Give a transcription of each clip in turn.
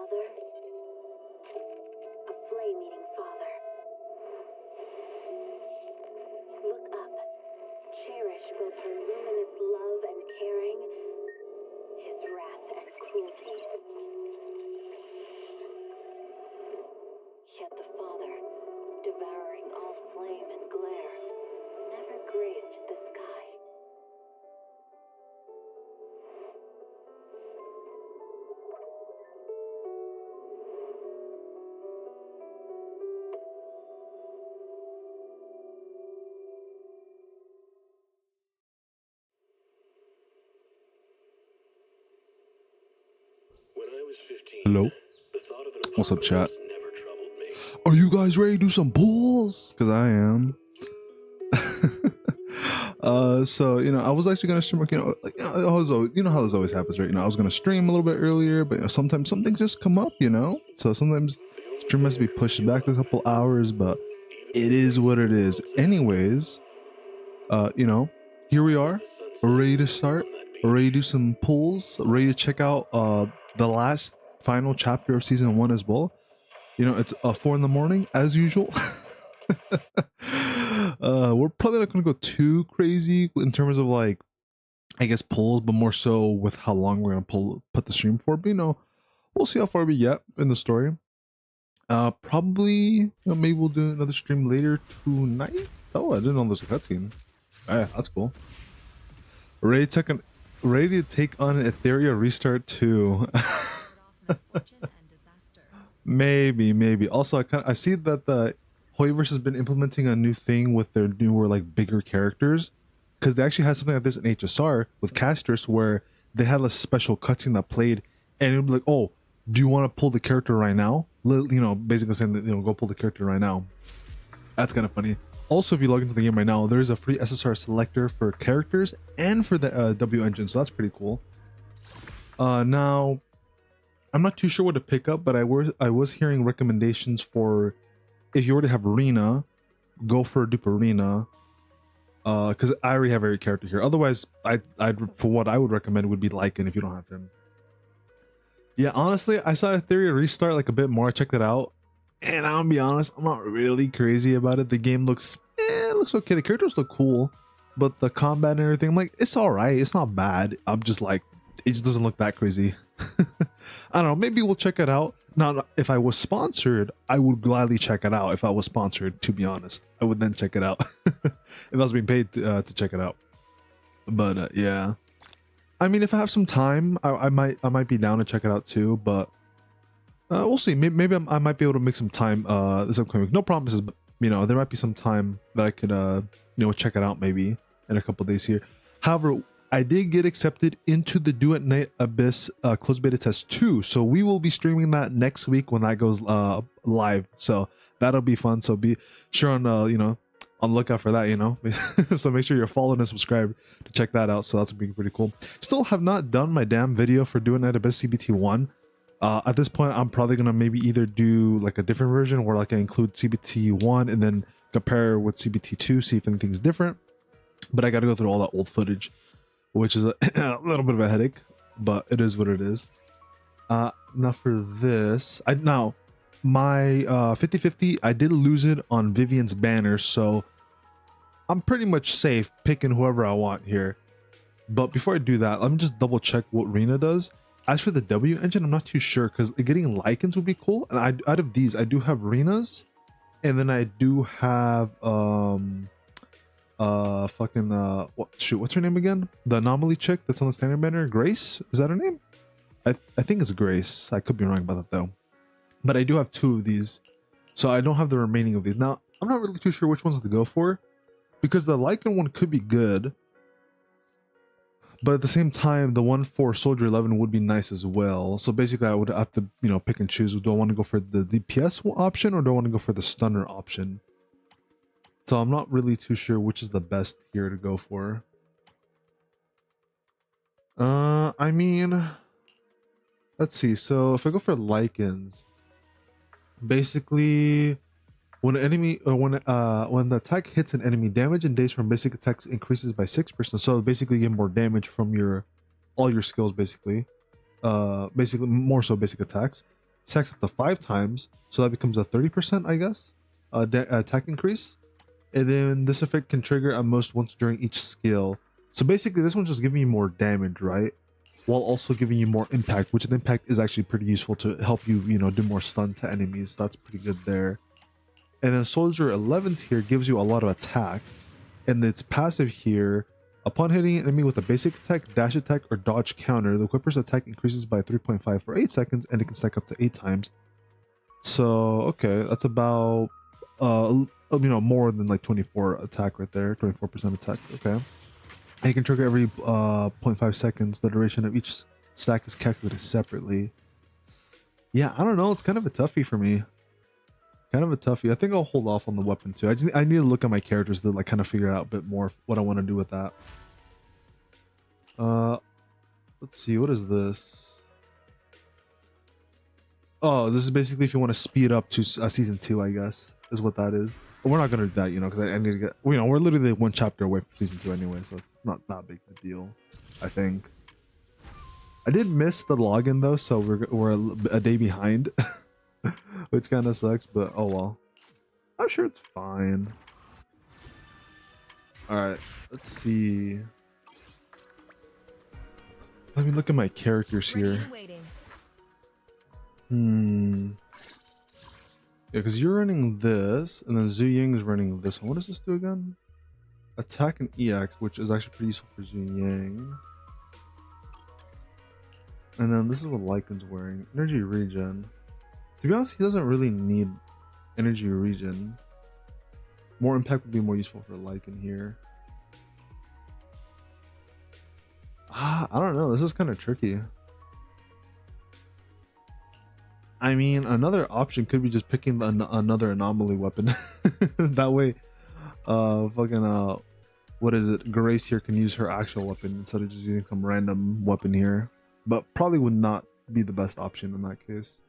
father, a flame-eating father. Look up, cherish both her luminous love and caring, his wrath and cruelty. Yet the father, devouring all flame and glare, never graced the sky. Hello? What's up, chat? Are you guys ready to do some pulls? Because I am. So, I was actually going to stream, how this always happens, right? I was going to stream a little bit earlier, but sometimes some things just come up, So sometimes stream has to be pushed back a couple hours, but it is what it is. Anyways, here we are, ready to start, ready to do some pulls, ready to check out the last final chapter of season 1 as well. It's 4 in the morning as usual. We're probably not gonna go too crazy in terms of I guess pulls, but more so with how long we're gonna put the stream for. But we'll see how far we get in the story. Probably maybe we'll do another stream later tonight. Oh, I didn't know there's a cutscene. Yeah, that's cool. Ready to take on Etheria Restart 2. maybe. Also, I see that the Hoyoverse has been implementing a new thing with their newer bigger characters, because they actually had something like this in HSR with casters where they had a special cutscene that played, and it would be like, oh, do you want to pull the character right now? Basically saying that go pull the character right now. That's kind of funny. Also, if you log into the game right now, there's a free SSR selector for characters and for the W engine, so that's pretty cool. Now, I'm not too sure what to pick up, but I was hearing recommendations for, if you already have Rena, go for a dupe Rena, because I already have every character here. Otherwise, for what I would recommend would be Lycan if you don't have him. Yeah, honestly, I saw Etheria Restart a bit more. I checked it out, and I'll be honest, I'm not really crazy about it. The game looks okay. The characters look cool, but the combat and everything, I'm like, it's all right. It's not bad. I'm just it just doesn't look that crazy. I don't know. Maybe we'll check it out. Now, if I was sponsored, I would gladly check it out. If I was sponsored, to be honest, I would then check it out. If I was being paid to check it out. But yeah, I mean, if I have some time, I might be down to check it out too. But we'll see. Maybe I might be able to make some time this upcoming week. No promises, but there might be some time that I could check it out maybe in a couple days here. However, I did get accepted into the Do at Night Abyss closed beta test 2, so we will be streaming that next week when that goes live. So that'll be fun. So be sure on on lookout for that. So make sure you're followed and subscribed to check that out. So that's gonna be pretty cool. Still have not done my damn video for Do at Night Abyss CBT1. At this point, I'm probably gonna maybe either do a different version where I include CBT1 and then compare with CBT2, see if anything's different. But I got to go through all that old footage, which is a little bit of a headache, but it is what it is. Now for this, my 50-50, I did lose it on Vivian's banner, so I'm pretty much safe picking whoever I want here. But before I do that, let me just double check what Rena does. As for the W engine, I'm not too sure, because getting Lycans would be cool. And out of these, I do have Rena's, and then I do have what's her name again? The anomaly chick that's on the standard banner, Grace? Is that her name? I think it's Grace. I could be wrong about that though. But I do have 2 of these, so I don't have the remaining of these. Now, I'm not really too sure which ones to go for, because the Lycan one could be good, but at the same time, the one for Soldier 11 would be nice as well. So basically, I would have to, pick and choose. Do I want to go for the DPS option, or do I want to go for the stunner option? So I'm not really too sure which is the best here to go for. I mean, let's see. So if I go for Lycans, basically, when an enemy or when the attack hits an enemy, damage and days from basic attacks increases by 6%. So basically, you get more damage from all your skills. Basically more so basic attacks. stacks up to 5 times, so that becomes a 30%, I guess, attack increase. And then this effect can trigger at most once during each skill. So basically, this one's just giving you more damage, right? While also giving you more impact, which the impact is actually pretty useful to help you, do more stun to enemies. That's pretty good there. And then Soldier 11's here gives you a lot of attack. And its passive here, upon hitting an enemy with a basic attack, dash attack, or dodge counter, the equipper's attack increases by 3.5 for 8 seconds, and it can stack up to 8 times. So, okay, that's about, more than like 24 attack right there, 24% attack, okay. And you can trigger every 0.5 seconds. The duration of each stack is calculated separately. Yeah, I don't know, it's kind of a toughie for me. Kind of a toughie. I think I'll hold off on the weapon too. I need to look at my characters to like kind of figure out a bit more what I want to do with that. Let's see, what is this? Oh, this is basically if you want to speed up to season 2, I guess, is what that is. But we're not gonna do that, because I need to get. We're literally 1 chapter away from season 2 anyway, so it's not that big of a deal. I think. I did miss the login though, so we're a day behind. Which kind of sucks, but oh well. I'm sure it's fine. Alright, let's see. Let me look at my characters here. Yeah, because you're running this, and then Zhu Ying's running this one. What does this do again? Attack and EX, which is actually pretty useful for Zhu Ying. And then this is what Lycan's wearing. Energy regen. To be honest, he doesn't really need energy regen. More impact would be more useful for Lycan here. I don't know. This is kind of tricky. I mean, another option could be just picking another anomaly weapon. That way, what is it? Grace here can use her actual weapon instead of just using some random weapon here. But probably would not be the best option in that case.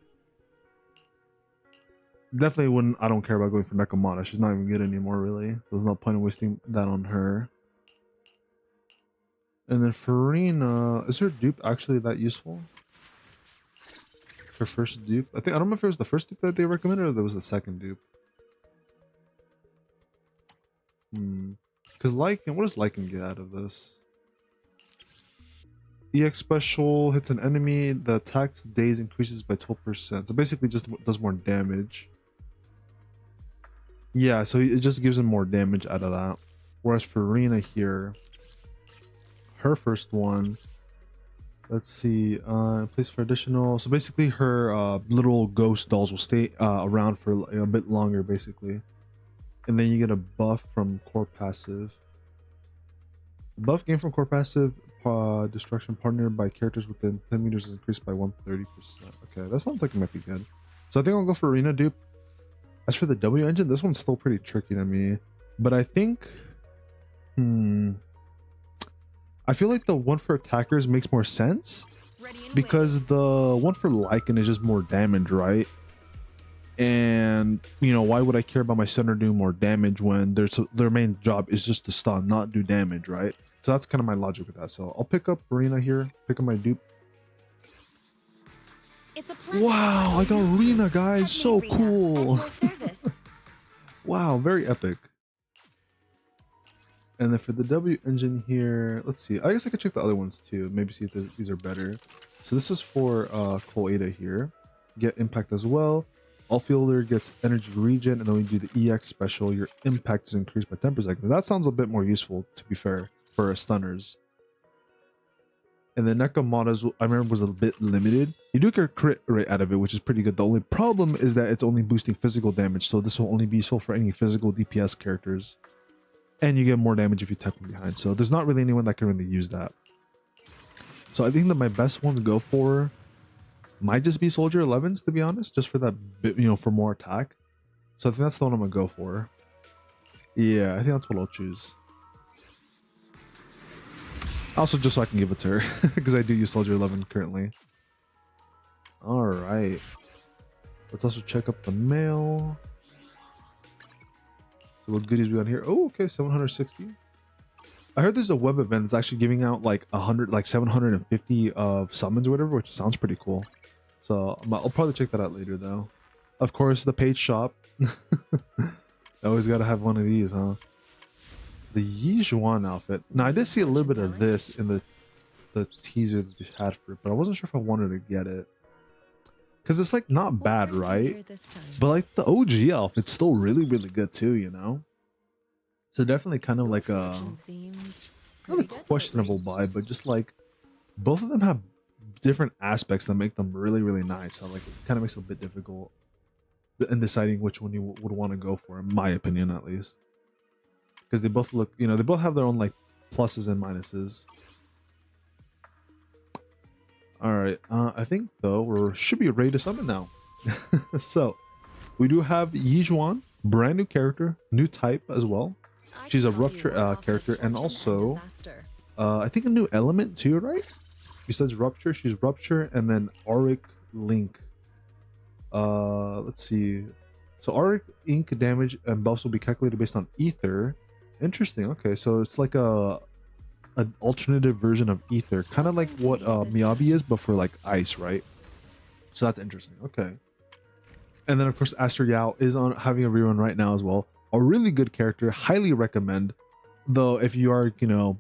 Definitely wouldn't. I don't care about going for Nekomata. She's not even good anymore, really. So there's no point in wasting that on her. And then Farina, is her dupe actually that useful? Her first dupe? I don't know if it was the first dupe that they recommended or there was the second dupe. Because Lycan, what does Lycan get out of this? EX special hits an enemy, the attack's days increases by 12%. So basically just does more damage. Yeah, so it just gives him more damage out of that. Whereas for Rina here, her first one, let's see, place for additional. So basically her little ghost dolls will stay around for a bit longer, basically. And then you get a buff from core passive. The buff gained from core passive destruction partnered by characters within 10 meters is increased by 130%. Okay, that sounds like it might be good. So I think I'll go for Arena dupe. As for the W engine, this one's still pretty tricky to me. But I think... I feel like the one for attackers makes more sense. Because the one for Lycan is just more damage, right? And, why would I care about my stunner doing more damage when their main job is just to stun, not do damage, right? So that's kind of my logic with that. So I'll pick up Arena here, pick up my dupe. Wow, I got Arena, guys. So cool. Wow, very epic. And then for the W engine here, let's see. I guess I could check the other ones too. Maybe see if these are better. So this is for Cole Ada here. Get impact as well. All fielder gets energy regen, and then when you do the EX special, your impact is increased by 10%. That sounds a bit more useful, to be fair, for stunners. And the Nekomata's, I remember, was a bit limited. You do get a crit rate out of it, which is pretty good. The only problem is that it's only boosting physical damage, so this will only be useful for any physical DPS characters. And you get more damage if you tap from behind. So there's not really anyone that can really use that. So I think that my best one to go for might just be Soldier 11s, to be honest, just for that bit, for more attack. So I think that's the one I'm gonna go for. Yeah, I think that's what I'll choose. Also, just so I can give it to her, because I do use Soldier 11 currently. All right. Let's also check up the mail. So what goodies we got here? Oh, okay, 760. I heard there's a web event that's actually giving out like 750 of summons or whatever, which sounds pretty cool. So I'll probably check that out later though. Of course, the page shop. Always gotta have one of these, huh? The Yixuan outfit. Now I did see a little bit of this in the teaser that they had for it, but I wasn't sure if I wanted to get it. Because it's like not bad, right? But like the OG outfit's still really, really good too, you know? So definitely kind of like a not a questionable buy, but just like both of them have different aspects that make them really, really nice. So like it kind of makes it a bit difficult in deciding which one you would want to go for, in my opinion at least. Because they both look, you know, they both have their own like pluses and minuses. All right, I think though we should be ready to summon now. So we do have Yixuan, brand new character, new type as well. She's a rupture character, and also I think a new element too, right? Besides rupture, she's rupture, and then auric link. Let's see. So auric ink damage and buffs will be calculated based on ether. Interesting. Okay, so it's like an alternative version of ether, kind of like what Miyabi is, but for like ice, right? So that's interesting. Okay. And then of course Aster Yao is on having a rerun right now as well. A really good character, highly recommend. Though if you are, you know,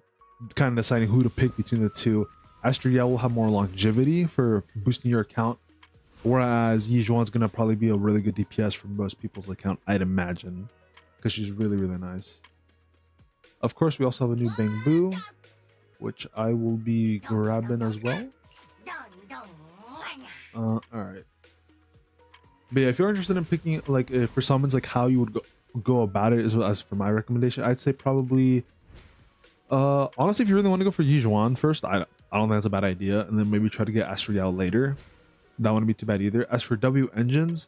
kind of deciding who to pick between the two, Aster Yao will have more longevity for boosting your account, whereas Yixuan's gonna probably be a really good DPS for most people's account, I'd imagine, because she's really, really nice. Of course, we also have a new Bangbu, which I will be grabbing as well. All right. But yeah, if you're interested in picking like for summons, like how you would go about it, as for my recommendation, I'd say probably honestly, if you really want to go for Yixuan first, I don't think that's a bad idea, and then maybe try to get Aster Yao later. That wouldn't be too bad either. As for W engines,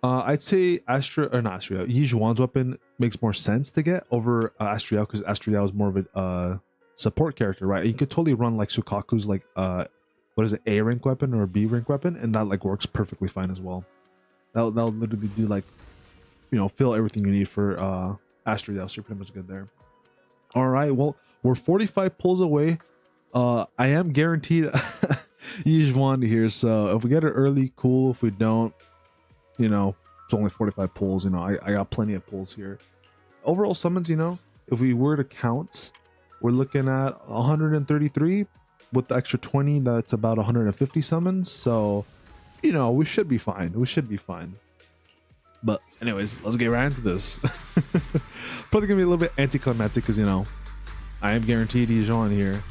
I'd say Yixuan's weapon makes more sense to get over Aster Yao, because Aster Yao is more of a support character, right? You could totally run like Sukaku's like what is it, A rank weapon or a B rank weapon, and that like works perfectly fine as well. That'll literally do like, you know, fill everything you need for Aster Yao, so you're pretty much good there. All right, well, we're 45 pulls away. I am guaranteed Yixuan here, so if we get it early, cool. If we don't, you know, it's only 45 pulls. You know, I got plenty of pulls here. Overall summons, you know, if we were to count, we're looking at 133 with the extra 20. That's about 150 summons. So, you know, we should be fine. We should be fine. But anyways, let's get right into this. Probably gonna be a little bit anticlimactic because, you know, I am guaranteed Yixuan here.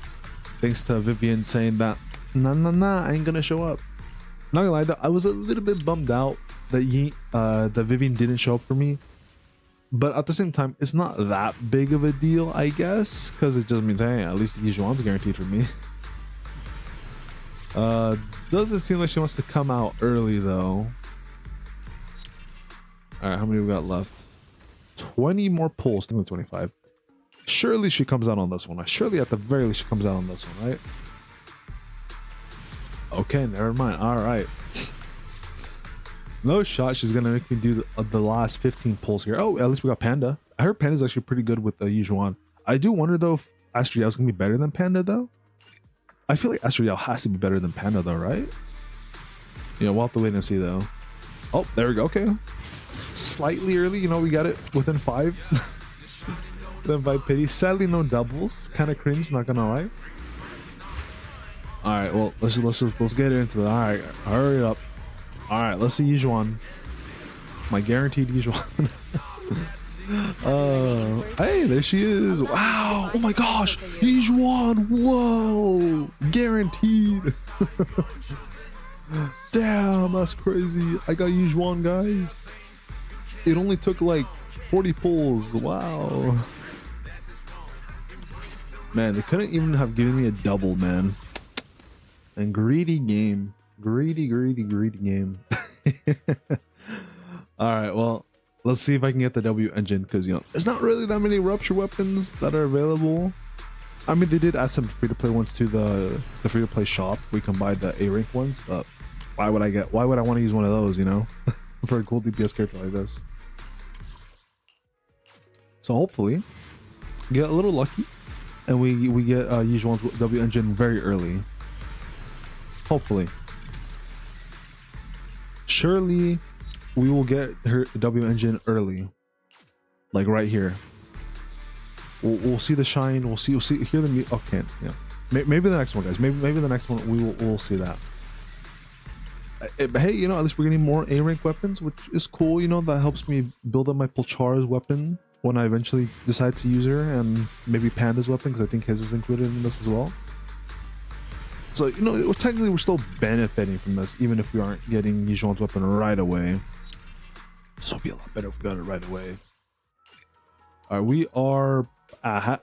Thanks to Vivian saying that, nah, I ain't gonna show up. Not gonna lie though, I was a little bit bummed out that Vivian didn't show up for me. But at the same time, it's not that big of a deal, I guess, because it just means, hey, at least Yixuan's guaranteed for me. Doesn't seem like she wants to come out early though. All right, how many we got left? 20 more pulls. I think 25. Surely she comes out on this one. Surely at the very least she comes out on this one, right? Okay, never mind. All right. No shot she's gonna make me do the last 15 pulls here. Oh, at least we got Panda. I heard Panda's actually pretty good with the Yixuan. I do wonder though if Aster Yao's gonna be better than Panda though. I feel like Aster Yao has to be better than Panda though, right? Yeah, we'll have to wait and see though. Oh, there we go. Okay. Slightly early, you know, we got it within 5. Then by pity. Sadly, no doubles. Kind of cringe, not gonna lie. All right, well, let's get into it. All right, hurry up. All right, let's see Yixuan. My guaranteed Yixuan. Hey, there she is. Wow. Oh my gosh, Yixuan. Whoa, guaranteed. Damn, that's crazy. I got Yixuan, guys. It only took like 40 pulls. Wow. Man, they couldn't even have given me a double, man. And greedy game. Greedy game. Alright, well, let's see if I can get the W engine, because, you know, there's not really that many rupture weapons that are available. I mean, they did add some free-to-play ones to the free-to-play shop. We can buy the A-rank ones, but why would I want to use one of those, you know? For a cool DPS character like this. So hopefully get a little lucky and we get Yixuan's W engine very early. Hopefully. surely we will get her W engine early, like right here. We'll see the shine. We'll see hear the okay, yeah. Maybe the next one, guys. Maybe the next one we'll see that. But hey, you know, at least we're getting more A rank weapons, which is cool. You know, that helps me build up my Pulchara's weapon when I eventually decide to use her, and maybe Panda's weapon, because I think his is included in this as well. So, you know, technically we're still benefiting from this, even if we aren't getting Yixuan's weapon right away. This would be a lot better if we got it right away. All right, we are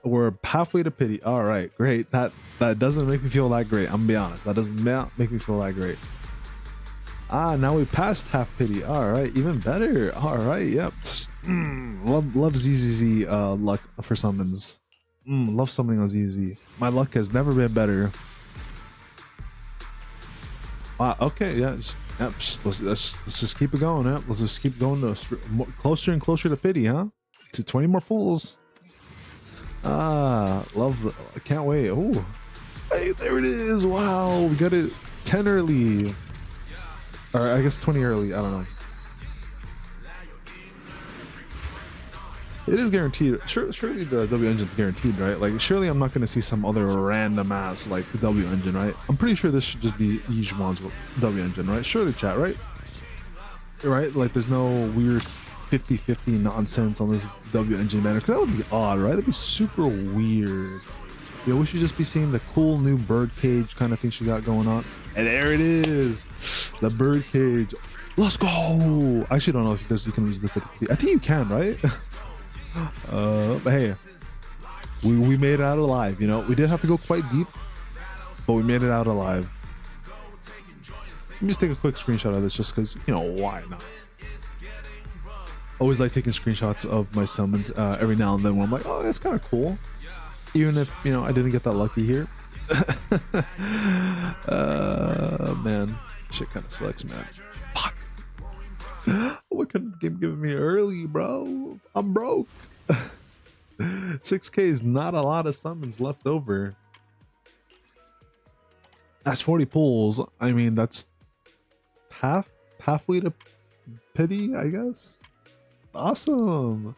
we're halfway to pity. All right, great. That doesn't make me feel that great. I'm gonna be honest. That does not make me feel that great. Now we passed half pity. All right, even better. All right, yep. Love ZZZ luck for summons. Love summoning on ZZ. My luck has never been better. Okay, yeah. Let's just keep it going. Yeah, let's just keep going to closer and closer to pity, huh? To 20 more pulls. Love. I can't wait. Oh, hey, there it is. Wow, we got it 10 early. Or I guess 20 early. I don't know. It is guaranteed. Surely the W engine's guaranteed, right? Like, surely I'm not going to see some other random ass like the W engine, right? I'm pretty sure this should just be Yixuan's W engine, right? Surely, chat, right? Right? Like, there's no weird 50-50 nonsense on this W engine banner, because that would be odd, right? That'd be super weird. Yeah, we should just be seeing the cool new bird cage kind of thing she got going on. And there it is, the bird cage. Let's go. I actually don't know if you can use the 50. I think you can, right? But hey, we made it out alive. You know, we did have to go quite deep, but we made it out alive. Let me just take a quick screenshot of this, just because, you know, why not? Always like taking screenshots of my summons every now and then when I'm like, oh, it's kind of cool, even if, you know, I didn't get that lucky here. Man, shit kind of sucks, man. Fuck. What could the game give me early, bro? I'm broke. 6K is not a lot of summons left over. That's 40 pulls. I mean, that's halfway to pity, I guess. Awesome.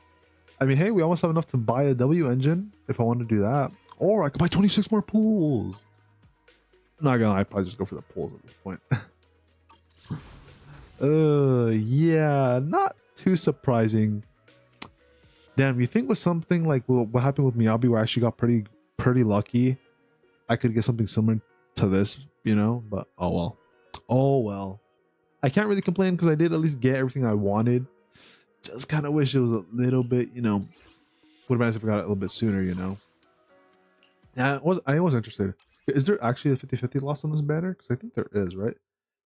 I mean, hey, we almost have enough to buy a W engine if I want to do that. Or I could buy 26 more pulls. I'm not gonna lie, I'd probably just go for the pulls at this point. Yeah, not too surprising. Damn, you think with something like what happened with Miyabi, where I actually got pretty lucky, I could get something similar to this, you know? But oh well. Oh well. I can't really complain because I did at least get everything I wanted. Just kind of wish it was a little bit, you know, would have been nice if I got it a little bit sooner, you know? Yeah, I was interested. Is there actually a 50-50 loss on this banner? Because I think there is, right?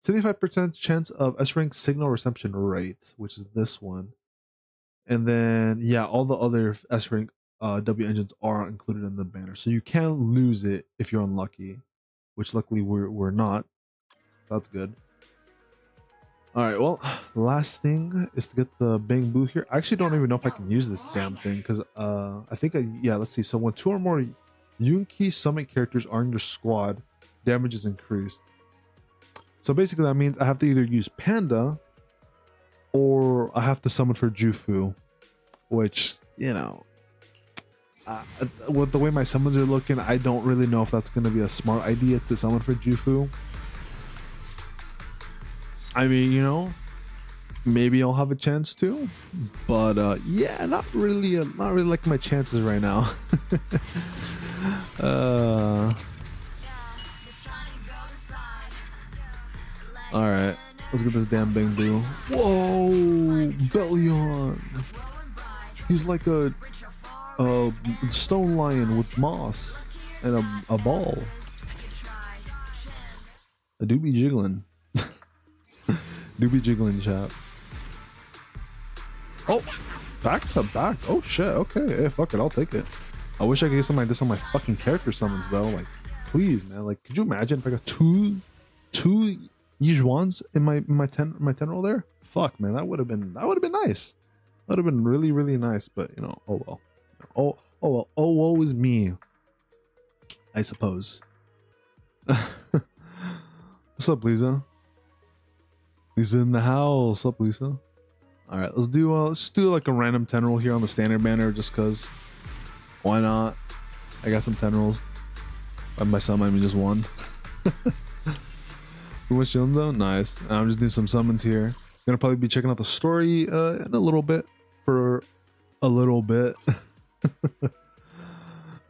75% chance of S-rank signal reception rate, which is this one. And then, yeah, all the other S-rank W engines are included in the banner. So you can lose it if you're unlucky, which luckily we're not. That's good. All right, well, last thing is to get the Bang Boo here. I actually don't even know if I can use this damn thing because I think yeah, let's see. So when 2 or more Yunki summon characters are in your squad, damage is increased. So basically that means I have to either use Panda or I have to summon for Jufu, which, you know, with the way my summons are looking, I don't really know if that's going to be a smart idea to summon for Jufu. I mean, you know, maybe I'll have a chance to, but yeah, not really like my chances right now. All right, let's get this damn Bang Boo. Whoa, Bellion. He's like a stone lion with moss and a ball. I do be jiggling. Do be jiggling, chat. Oh, back to back. Oh shit. Okay, hey, fuck it, I'll take it. I wish I could get something like this on my fucking character summons though. Like, please, man. Like, could you imagine if I got two Yixuans in my 10 roll there? Fuck, man, that would have been nice. That would have been really nice. But you know, oh well. Oh well. Oh woe is me, I suppose. What's up, Lisa? Lisa in the house. What's up, Lisa? All right, let's do like a random 10 roll here on the standard banner, just cause. Why not? I got some 10 rolls. By myself, I mean just one. What's chilling though? Nice. I'm just doing some summons here. Gonna probably be checking out the story in a little bit. For a little bit.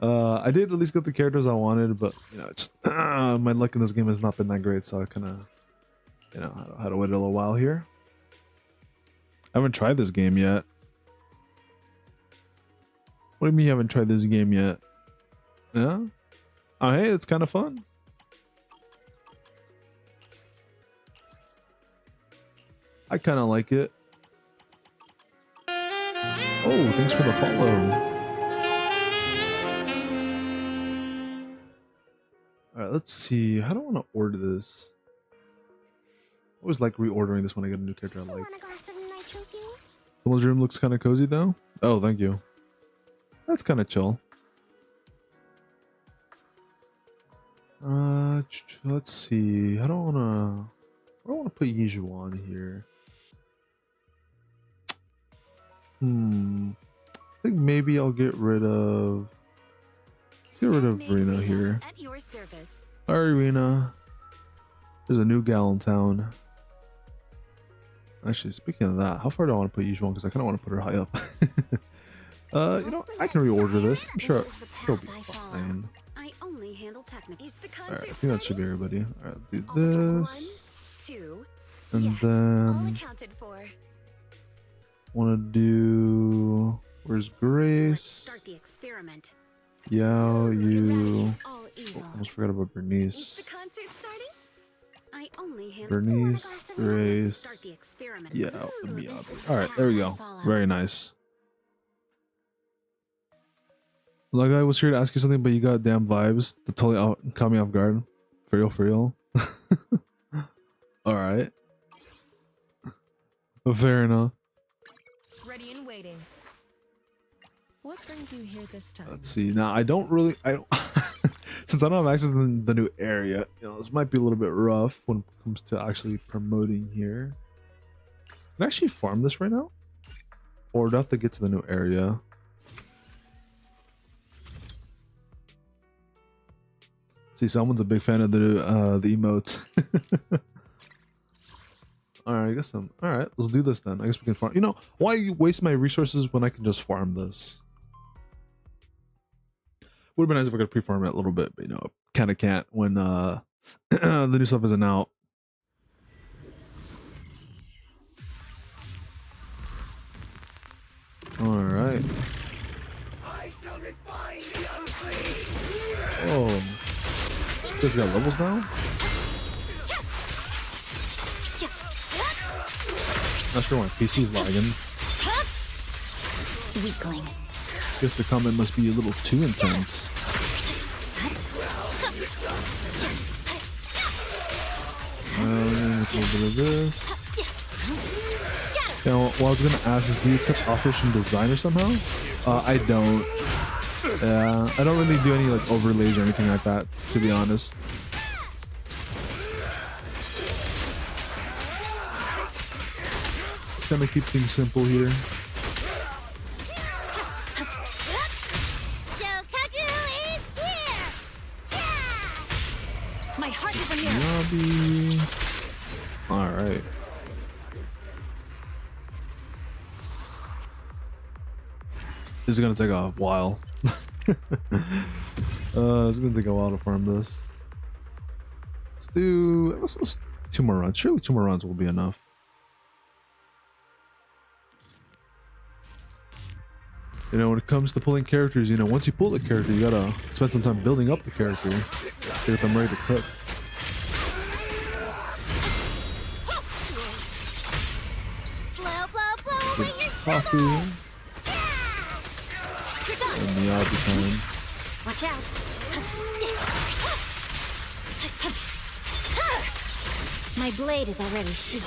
I did at least get the characters I wanted, but you know, just my luck in this game has not been that great, so I kind of, you know, had to wait a little while here. I haven't tried this game yet. What do you mean you haven't tried this game yet? Yeah? Oh, hey, it's kind of fun. I kind of like it. Oh, thanks for the follow. Alright, let's see. How do I want to order this? I always like reordering this when I get a new character I like. Someone's room looks kind of cozy though. Oh, thank you. That's kind of chill. Let's see. I don't want to put Yixuan here. I think maybe I'll get rid of Rena here. At your service. Alright, Rena. There's a new gal in town. Actually, speaking of that, how far do I want to put Yixuan? Because I kind of want to put her high up. You know, I can reorder this. I'm sure it'll be fine. I only handle technical. Alright, I think that should be everybody. Alright, do this. 1, 2. And Yes, all then accounted for. want to do. Where's Grace? Start the experiment. Yao, you. All Oh, evil. almost forgot about Is the Bernice. concert starting? I only handle Bernice, Grace, Start the experiment. Yao, and Ooh, Miyabi. this is Alright, there we go. Fallout. Very nice. Like I was here to ask you something, but you got damn vibes that totally caught me off guard. For real, for real. Alright. Fair enough. Ready and waiting. What brings you here this time? Let's see. Now I don't since I don't have access to the new area, you know, this might be a little bit rough when it comes to actually promoting here. Can I actually farm this right now? Or do I have to get to the new area? See, someone's a big fan of the emotes. Alright, I guess alright, let's do this then. I guess we can farm. You know, why you waste my resources when I can just farm this? Would have been nice if I could pre-farm it a little bit, but you know, kind of can't when the new stuff isn't out. All right. Oh, this got levels now. Not sure why PC's lagging. Weakling. Guess the comment must be a little too intense. A little bit of this. Now, what I was gonna ask is, do you accept offers from designer somehow? I don't. Yeah, I don't really do any like overlays or anything like that, to be honest. Just gonna keep things simple here. My heart is in here. Lobby. All right. This is gonna take a while. It's gonna take a while to farm this. Let's do 2 more runs. Surely 2 more runs will be enough. You know, when it comes to pulling characters, you know, once you pull the character, you gotta spend some time building up the character to get them ready to cook. Coffee. And the Miyabi time. Watch out. My blade is already sheathed.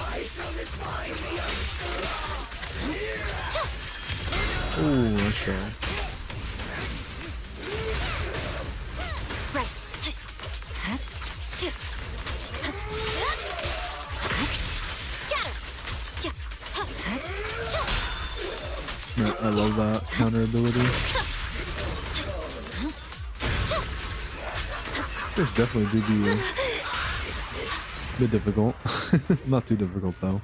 Oh, that's right. Right. I love that counter ability. This definitely do be a bit difficult. Not too difficult though.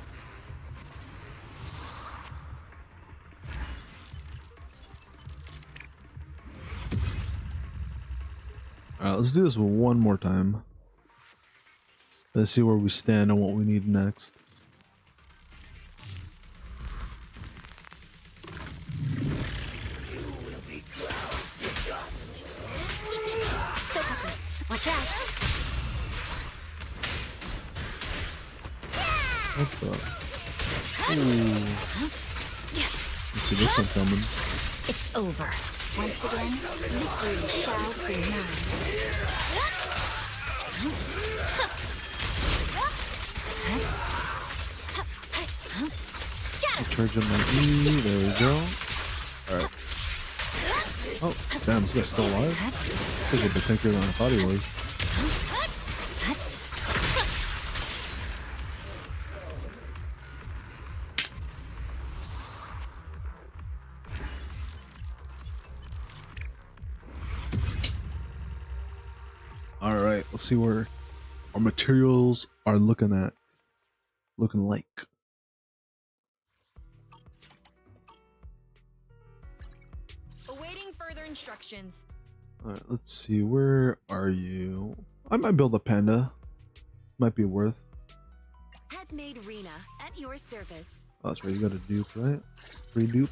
Alright, let's do this one more time. Let's see where we stand and what we need next. So quickly. Watch out. What the? Ooh. Let's see this one coming. It's over. Once again, victory shall be mine. Charge on my E. There we go. Alright. Oh, damn, this guy's still alive? He's a bit tankier than I thought he was. Alright, let's see where our materials are looking like. Awaiting further instructions. Alright, let's see, where are you? I might build a panda. Might be worth. Handmade Rena at your service. Oh, that's right, you got a dupe, right? Free dupe.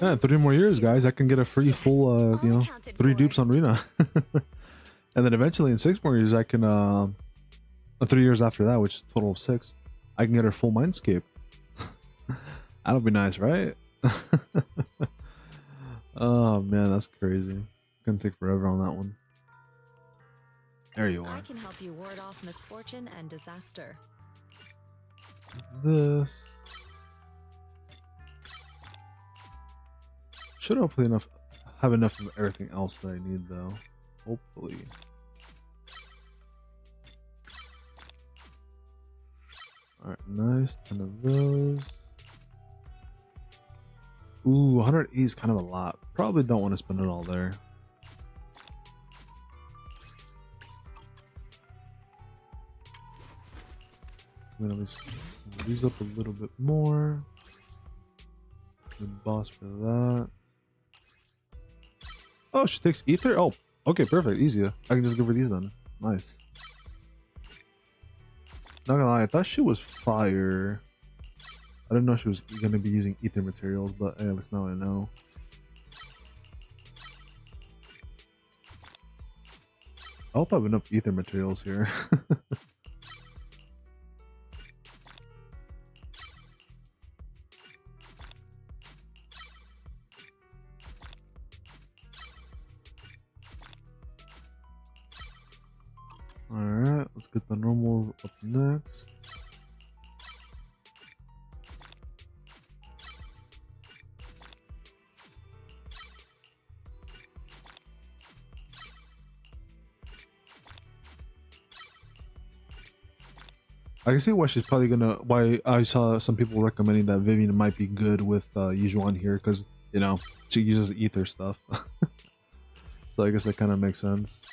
Yeah, 3 more years, guys. I can get a free full, you know, 3 dupes on Rena. And then eventually in 6 more years, I can, 3 years after that, which is a total of 6, I can get her full Mindscape. That'll be nice, right? Oh, man, that's crazy. Gonna take forever on that one. There you I are. can help you ward off misfortune and disaster. This. Should hopefully have enough of everything else that I need though. Hopefully. Alright, nice. 10 of those. Ooh, 100 E is kind of a lot. Probably don't want to spend it all there. I'm gonna at least move these up a little bit more. Good boss for that. Oh, she takes ether? Oh, okay, perfect. Easy. I can just give her these then. Nice. Not gonna lie, I thought she was fire. I didn't know she was gonna be using ether materials, but hey, at least now I know. I hope I have enough ether materials here. Alright, let's get the normals up next. I can see why she's probably gonna. Why I saw some people recommending that Vivian might be good with Yixuan here, because you know she uses ether stuff. So I guess that kind of makes sense.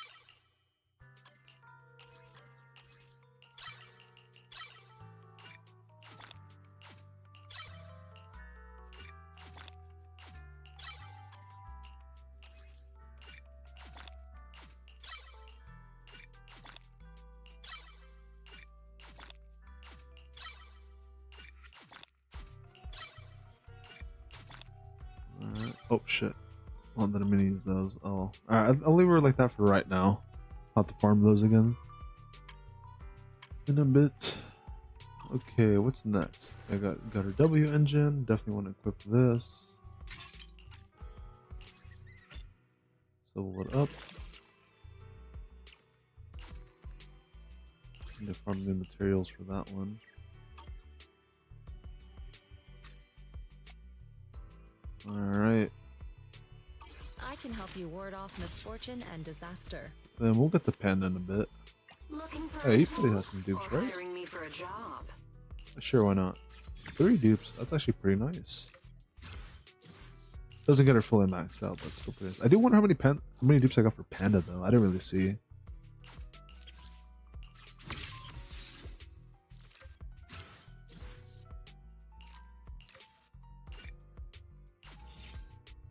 Alright. Oh shit. Well, then I'm gonna use those. Oh. Alright, I'll leave her like that for right now. I'll have to farm those again in a bit. Okay, what's next? I got her W engine. Definitely want to equip this. Level it up. Need to farm the materials for that one. Alright. I can help you ward off misfortune and disaster. Then we'll get the panda in a bit. Looking for Hey, a he probably job has some dupes, or right? hiring me for a job? Sure, why not? 3 dupes. That's actually pretty nice. Doesn't get her fully maxed out, but still pretty nice. I do wonder how many dupes I got for Panda though. I didn't really see.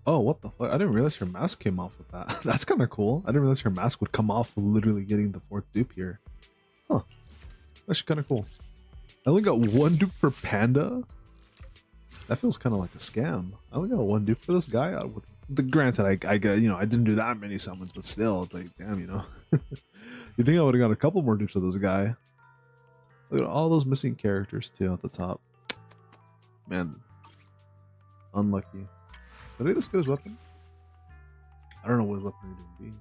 Oh, what the fuck? I didn't realize her mask came off with that. That's kind of cool. I didn't realize her mask would come off literally getting the 4th dupe here. Huh. That's kind of cool. I only got 1 dupe for Panda. That feels kind of like a scam. I only got 1 dupe for this guy. Granted, I got, you know, I didn't do that many summons, but still, it's like, damn, you know. You think I would have got a couple more dupes of this guy? Look at all those missing characters too at the top. Man, unlucky. Did I get this guy's weapon? I don't know what his weapon would be.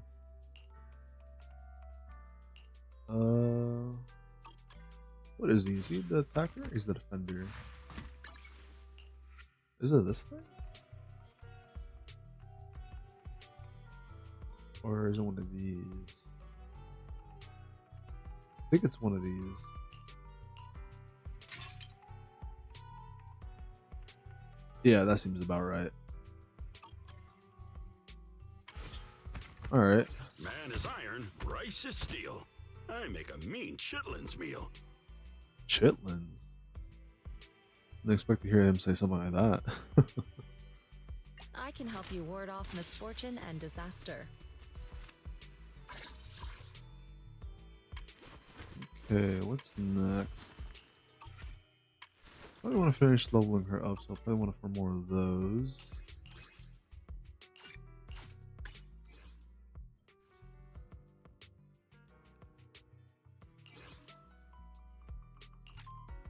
What is he? Is he the attacker? Or is the defender? Is it this thing? Or is it one of these? I think it's one of these. Yeah, that seems about right. Alright. Man is iron, rice is steel. I make a mean chitlins meal. Chitlins? Didn't expect to hear him say something like that. I can help you ward off misfortune and disaster. Okay, what's next? I probably want to finish leveling her up, so I probably want to farm more of those.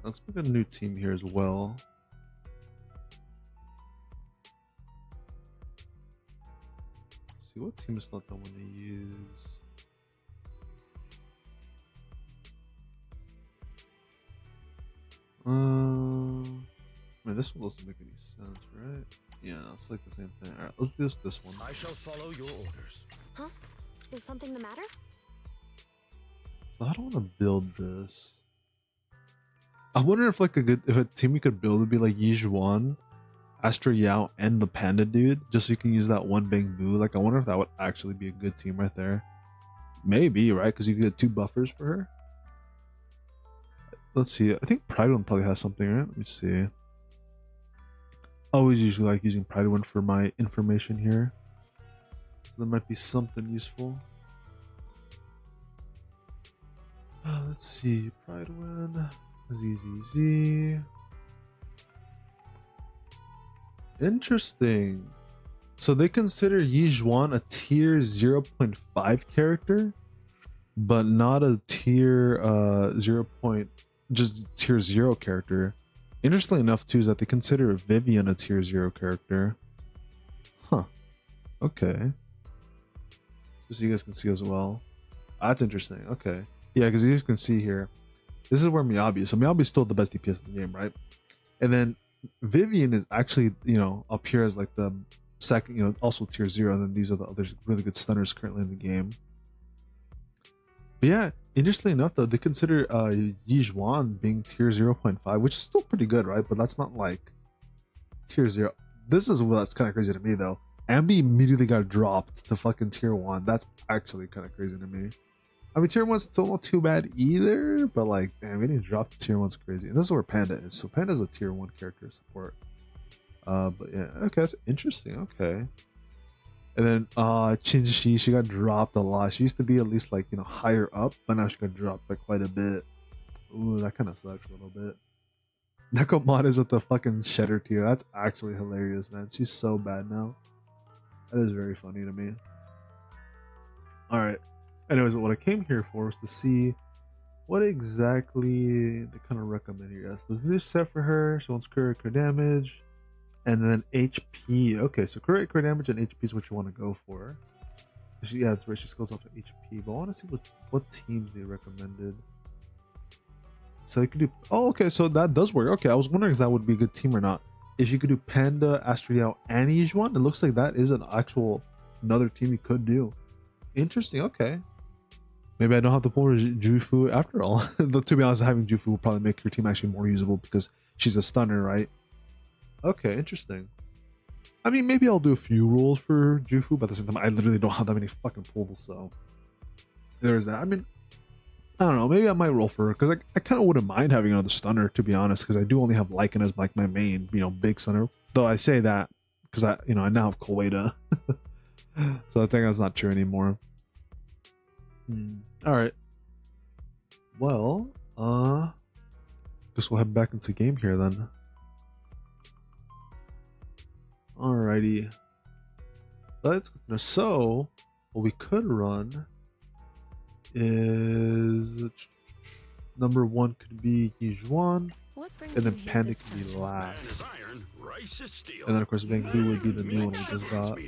Let's make a new team here as well. Let's see, what team is not that one to use? I mean, this one doesn't make any sense, right? Yeah, it's like the same thing. Alright, let's do this one. I shall follow your orders. Huh? Is something the matter? I don't want to build this. I wonder if like if a team we could build would be like Yixuan, Astra Yao, and the Panda dude, just so you can use that one bamboo. Like I wonder if that would actually be a good team right there. Maybe, right? Because you could get 2 buffers for her. Let's see. I think Pride One probably has something, right? Let me see. I always usually like using Pride One for my information here. So there might be something useful. Let's see. Pride One. ZZZ. Interesting. So they consider Yixuan a tier 0.5 character, but not a tier 0. Just tier 0 character. Interestingly enough too is that they consider Vivian a tier 0 character. Huh. Okay. Just so you guys can see as well. That's interesting. Okay. Yeah, because you guys can see here. This is where Miyabi is. So Miyabi is still the best DPS in the game, right? And then Vivian is actually, you know, up here as like the second, you know, also tier 0. And then these are the other really good stunners currently in the game. But yeah, interestingly enough, though, they consider Yixuan being tier 0.5, which is still pretty good, right? But that's not like tier 0. This is what's kind of crazy to me, though. Ambi immediately got dropped to fucking tier 1. That's actually kind of crazy to me. I mean, tier 1's still not too bad either, but like, damn, getting dropped to tier 1's crazy. And this is where Panda is. So Panda's a tier 1 character support. But yeah, okay, that's interesting. Okay. And then Chinshi, she got dropped a lot. She used to be at least like, you know, higher up, but now she got dropped by quite a bit. Ooh, that kind of sucks a little bit. Nekomon is at the fucking Shedder tier. That's actually hilarious, man. She's so bad now. That is very funny to me. Alright. Anyways, what I came here for was to see what exactly they kind of recommend here. Yes, there's a new set for her. She wants crit damage. And then HP. Okay, so crit damage and HP is what you want to go for. Yeah, that's where she scales off to HP. But I want to see what teams they recommended. So you could do. Oh, okay, so that does work. Okay, I was wondering if that would be a good team or not. If you could do Panda, Astriel, and Yixuan, it looks like that is an actual another team you could do. Interesting. Okay. Maybe I don't have to pull Jufu after all. Though, to be honest, having Jufu will probably make your team actually more usable because she's a stunner, right? Okay, interesting. I mean, maybe I'll do a few rolls for Jufu, but at the same time, I literally don't have that many fucking pulls, so there's that. I mean, I don't know. Maybe I might roll for her because I kind of wouldn't mind having another stunner, to be honest, because I do only have Lycan as like my main, big stunner. Though I say that because I now have Koeda, so I think that's not true anymore. All right. Well, guess we'll head back into game here then. Alrighty. Let's go. So, what we could run is number 1 could be Yixuan, and then Panda could be last. And then of course Bang Blue would be the new one we just got.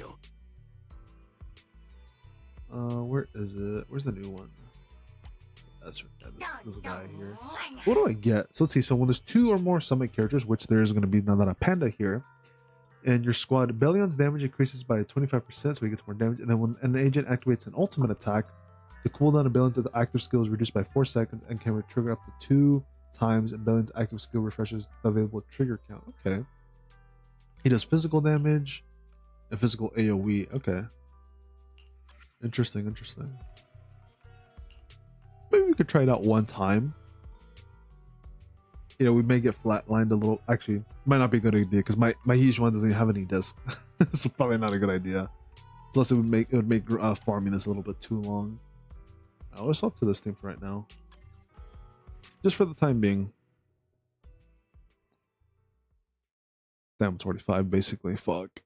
Where is it? Where's the new one? That's this guy here. What do I get? So let's see. So when there's 2 or more summit characters, which there is going to be now that a Panda here, and your squad, Bellion's damage increases by 25%, so he gets more damage. And then when an agent activates an ultimate attack, the cooldown of Bellion's active skill is reduced by 4 seconds and can trigger up to 2 times, and Bellion's active skill refreshes the available trigger count. Okay. He does physical damage and physical AoE. Okay. Interesting. Maybe we could try it out one time. We may get flatlined a little. Actually, might not be a good idea because my Yixuan doesn't even have any disc. So probably not a good idea. Plus, it would make farming this a little bit too long. Let's swap to this thing for right now, just for the time being. Damn, 45 basically. Fuck.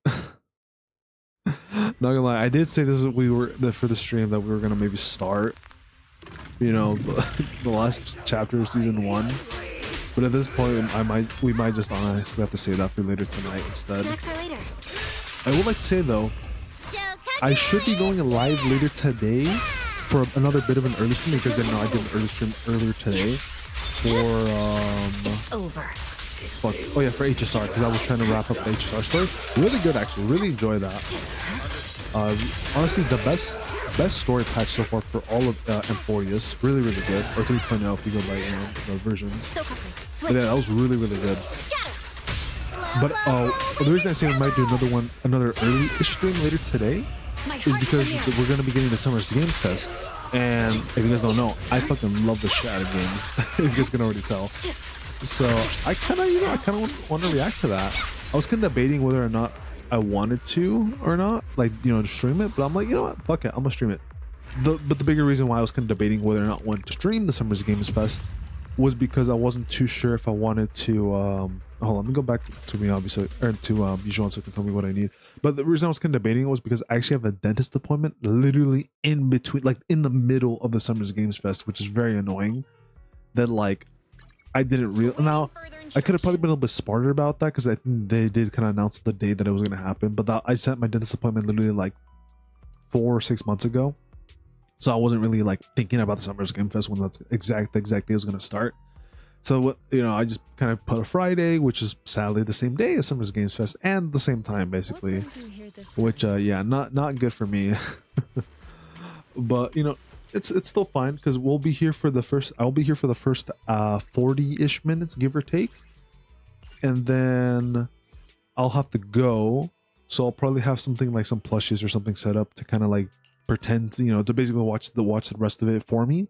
Not gonna lie, I did say this is for the stream that we were gonna maybe start, the last chapter of season 1. But at this point, we might just honestly have to say that for later tonight instead. I would like to say though, I should be going live later today for another bit of an early stream because I did an early stream earlier today for oh yeah, for HSR, because I was trying to wrap up the HSR story. Really good, actually. Really enjoy that. Honestly, the best story patch so far for all of Emporius. Really good. Or 3.0 if you go by the versions. But yeah, that was really good. But the reason I say we might do another early-ish stream later today is because we're going to be getting the Summer's Game Fest. And if you guys don't know, I fucking love the shit out of games. If you guys can already tell. So I kind of want to react to that. I was kind of debating whether or not I wanted to or not, to stream it. But I'm like, you know what? Fuck it, I'm gonna stream it. But the bigger reason why I was kind of debating whether or not I wanted to stream the Summer's Games Fest was because I wasn't too sure if I wanted to. Hold on, let me go back to Miyabi to Yixuan so you can tell me what I need. But the reason I was kind of debating it was because I actually have a dentist appointment literally in between, in the middle of the Summer's Games Fest, which is very annoying. That I didn't realize. Now, I could have probably been a little bit smarter about that because I think they did kind of announce the day that it was going to happen. But I sent my dentist appointment literally 4 or 6 months ago. So I wasn't really thinking about the Summer's Game Fest when the exact day was going to start. So I just kind of put a Friday, which is sadly the same day as Summer's Games Fest and the same time basically. Which yeah, not good for me. But it's still fine because I'll be here for the first 40-ish minutes, give or take, and then I'll have to go. So I'll probably have something like some plushies or something set up to kind of pretend, to basically watch the rest of it for me.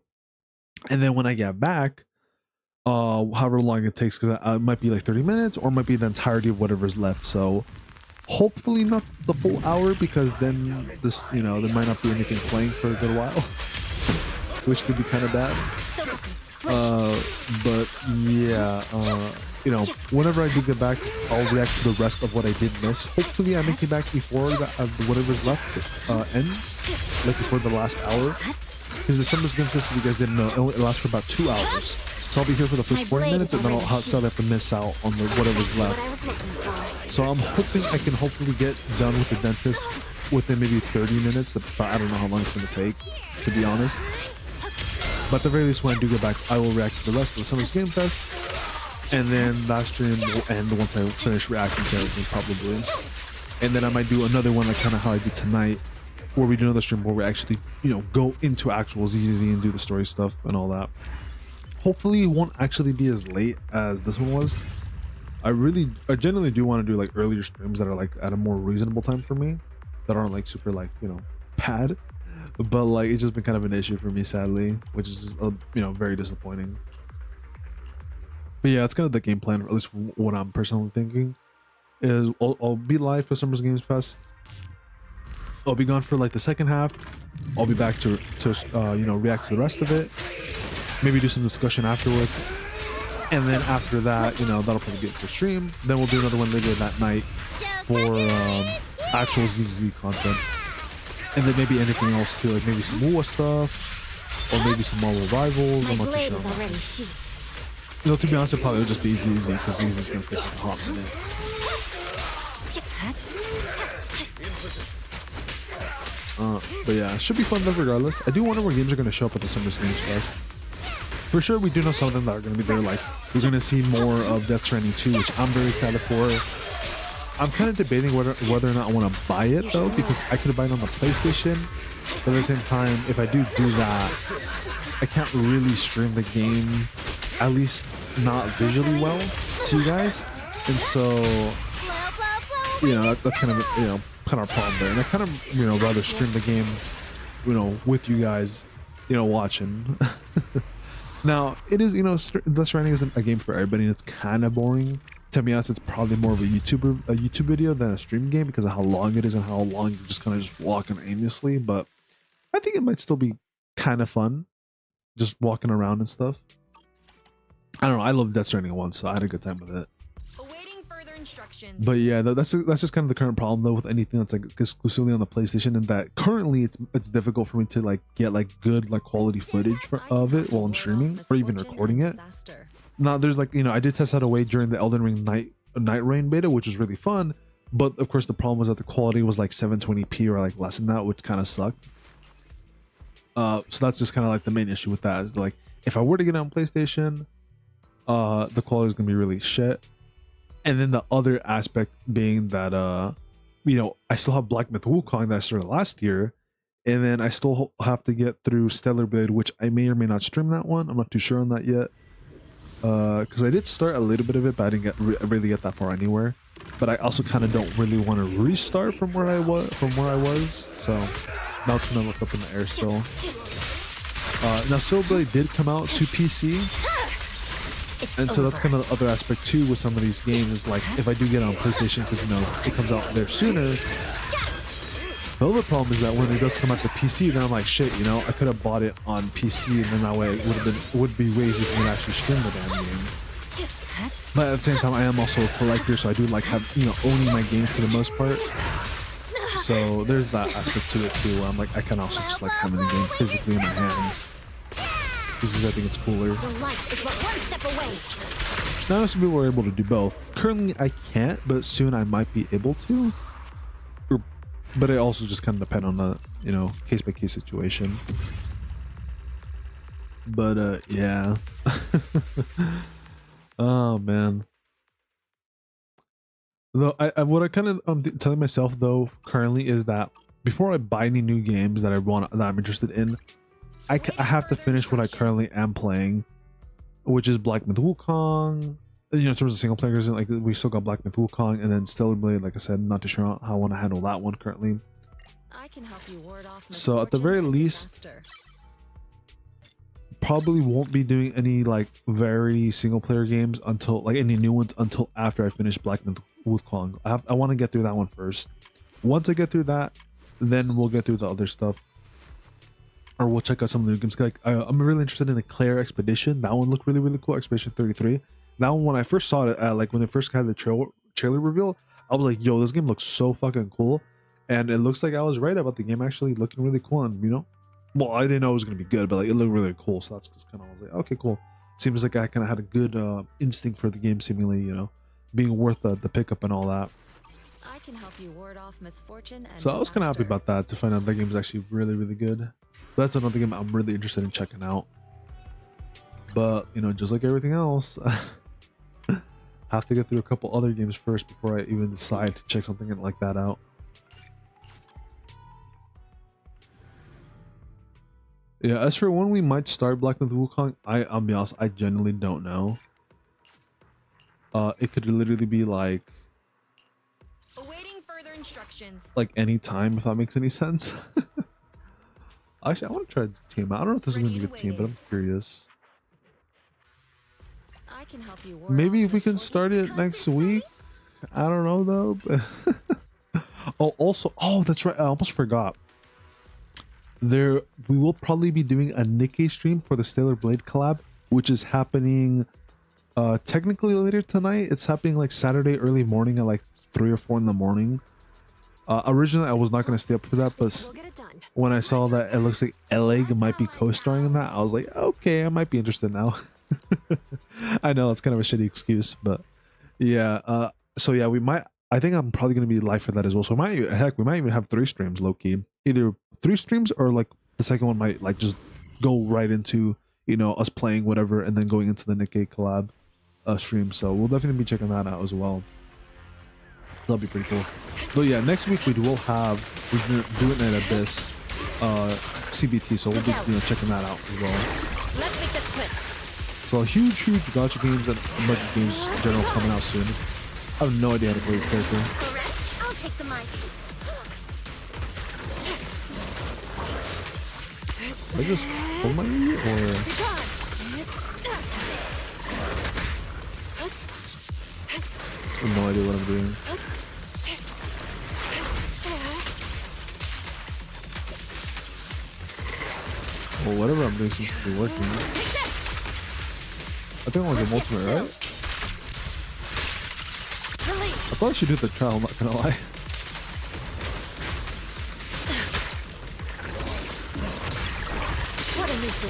And then when I get back, however long it takes, because it might be 30 minutes or might be the entirety of whatever's left. So hopefully not the full hour, because then there might not be anything playing for a good while. Which could be kind of bad. But yeah, whenever I do get back, I'll react to the rest of what I did miss. Hopefully I make it back before whatever's left ends, before the last hour. Because the Summer's Game Fest, if you guys didn't know, it lasts for about 2 hours. So I'll be here for the first 40 minutes, and then I'll have to miss out on whatever's left. So I'm hoping I can hopefully get done with the dentist within maybe 30 minutes. But I don't know how long it's going to take, to be honest. But at the very least, when I do get back, I will react to the rest of the Summer's Game Fest. And then that stream will end once I finish reacting to everything, probably. And then I might do another one, kind of how I did tonight, where we do another stream where we actually, you know, go into actual ZZZ and do the story stuff and all that. Hopefully it won't actually be as late as this one was. I generally do want to do like earlier streams that are like at a more reasonable time for me, that aren't like super like, you know, bad, but like it's just been kind of an issue for me, sadly, which is you know, very disappointing. But yeah, it's kind of the game plan, or at least what I'm personally thinking, is I'll be live for Summer's Games Fest. I'll be gone for like the second half. I'll be back to you know, react to the rest of it, maybe do some discussion afterwards. And then after that, you know, that'll probably be it for stream. Then we'll do another one later that night for actual ZZZ content. And then maybe anything else too, like maybe some Mua stuff, or maybe some more revivals. I'm not too sure. You know, to be honest, it probably will just be ZZ, because ZZ is going to take like a hot minute. But yeah, it should be fun though regardless. I do wonder what games are going to show up at the Summer Games Fest. For sure, we do know some of them that are going to be there. Like, we're going to see more of Death Stranding 2, which I'm very excited for. I'm kind of debating whether or not I want to buy it, though, because I could buy it on the PlayStation. But at the same time, if I do that, I can't really stream the game, at least not visually well, to you guys. And so, you know, that's kind of, you know, kind of a problem there. And I kind of, you know, rather stream the game, you know, with you guys, you know, watching. Now, it is, you know, Death Stranding isn't a game for everybody, and it's kind of boring. To be honest, it's probably more of a YouTube video than a stream game because of how long it is and how long you're just kind of just walking aimlessly. But I think it might still be kind of fun, just walking around and stuff. I don't know. I love Death Stranding 1, so I had a good time with it. Awaiting further instructions. But yeah, that's just kind of the current problem though with anything that's like exclusively on the PlayStation, and that currently it's difficult for me to like get like good like quality footage of it while I'm streaming or even recording it. Now there's like, you know, I did test that away during the Elden Ring Night Rain beta, which was really fun, but of course the problem was that the quality was like 720p or like less than that, which kind of sucked. So that's just kind of like the main issue with that, is like if I were to get it on PlayStation, the quality is gonna be really shit. And then the other aspect being that you know, I still have Black Myth Wukong that I started last year, and then I still have to get through Stellar Blade, which I may or may not stream that one. I'm not too sure on that yet, because I did start a little bit of it, but I didn't really get that far anywhere. But I also kind of don't really want to restart from where I was, so now it's gonna look up in the air still. Now Stellar Blade did come out to PC. And so that's kind of the other aspect too with some of these games, is like if I do get it on PlayStation, because you know it comes out there sooner. The other problem is that when it does come out to PC, then I'm like, shit, you know, I could have bought it on PC, and then that way it would be way easier for me to actually stream the damn game. But at the same time, I am also a collector, so I do like owning my games for the most part. So there's that aspect to it too, where I'm like, I can also just like having the game physically in my hands, because I think it's cooler. Now some people are able to do both. Currently I can't, but soon I might be able to. But it also just kind of depends on the, you know, case by case situation. But yeah. Oh man. Though what I kind of telling myself though currently is that before I buy any new games that I'm interested in, I have to finish what I currently am playing, which is Black Myth Wukong. You know, in terms of single players, like we still got Black Myth Wukong, and then Stellar Blade. Like I said, not too sure how I want to handle that one currently. I can help you ward off so at the very least, probably won't be doing any like very single player games until like any new ones until after I finish Black Myth Wukong. I want to get through that one first. Once I get through that, then we'll get through the other stuff. Or we'll check out some of the new games. Like I'm really interested in the Claire Expedition. That one looked really, really cool. Expedition 33. That one, when I first saw it, like when they first had the trailer reveal, I was like, "Yo, this game looks so fucking cool," and it looks like I was right about the game actually looking really cool. And you know, well, I didn't know it was gonna be good, but like it looked really cool. So that's just kind of, I was like, "Okay, cool." Seems like I kind of had a good instinct for the game, seemingly, you know, being worth the pickup and all that. I can help you ward off misfortune and so I was kind of happy about that, to find out that game is actually really, really good. That's another game I'm really interested in checking out. But you know, just like everything else, have to get through a couple other games first before I even decide to check something like that out. Yeah, as for when we might start Black Myth Wukong, I'll be honest, I genuinely don't know. It could literally be like Awaiting further instructions. any time, if that makes any sense. Actually, I want to try the team. I don't know if this is Ready gonna be a and good team, but waiting. I'm curious. I can help you ward Maybe off we the can start it next week. I don't know though. But oh, also, oh, that's right. I almost forgot. We will probably be doing a Nikkei stream for the Stellar Blade collab, which is happening technically later tonight. It's happening like Saturday early morning at like 3 or 4 in the morning. Originally I was not going to stay up for that, but We'll get it done. when I saw that it looks like Eleg might be co-starring in that, I was like, okay, I might be interested now. I know it's kind of a shitty excuse, but yeah. So yeah, I think I'm probably going to be live for that as well. So we might even have 3 streams low key. Either 3 streams or like the second one might like just go right into, you know, us playing whatever and then going into the Nikkei collab stream. So we'll definitely be checking that out as well. That'll be pretty cool. But yeah, next week we're doing an Abyss CBT, so we'll be checking that out as well. Let's make this quick. So huge gacha games and a bunch of games in general coming out soon. I have no idea how to play this character. Correct. I'll take the mic. I just pull my knee or I have no idea what I'm doing. Well, whatever I'm doing seems to be working. I think I want to get ultimate, right? I probably should do the trial, I'm not gonna lie.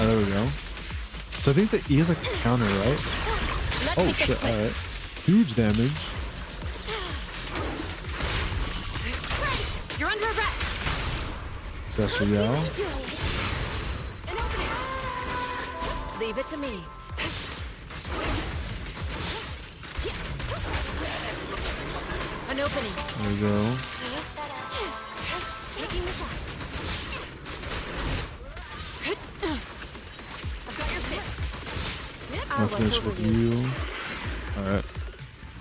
Oh, there we go. So I think the E is like a counter, right? Oh shit, alright. Huge damage. You're under arrest. That's Yao. Leave it to me. An opening. There we go. Taking the shot. I've got your six. I'll finish with you. Alright.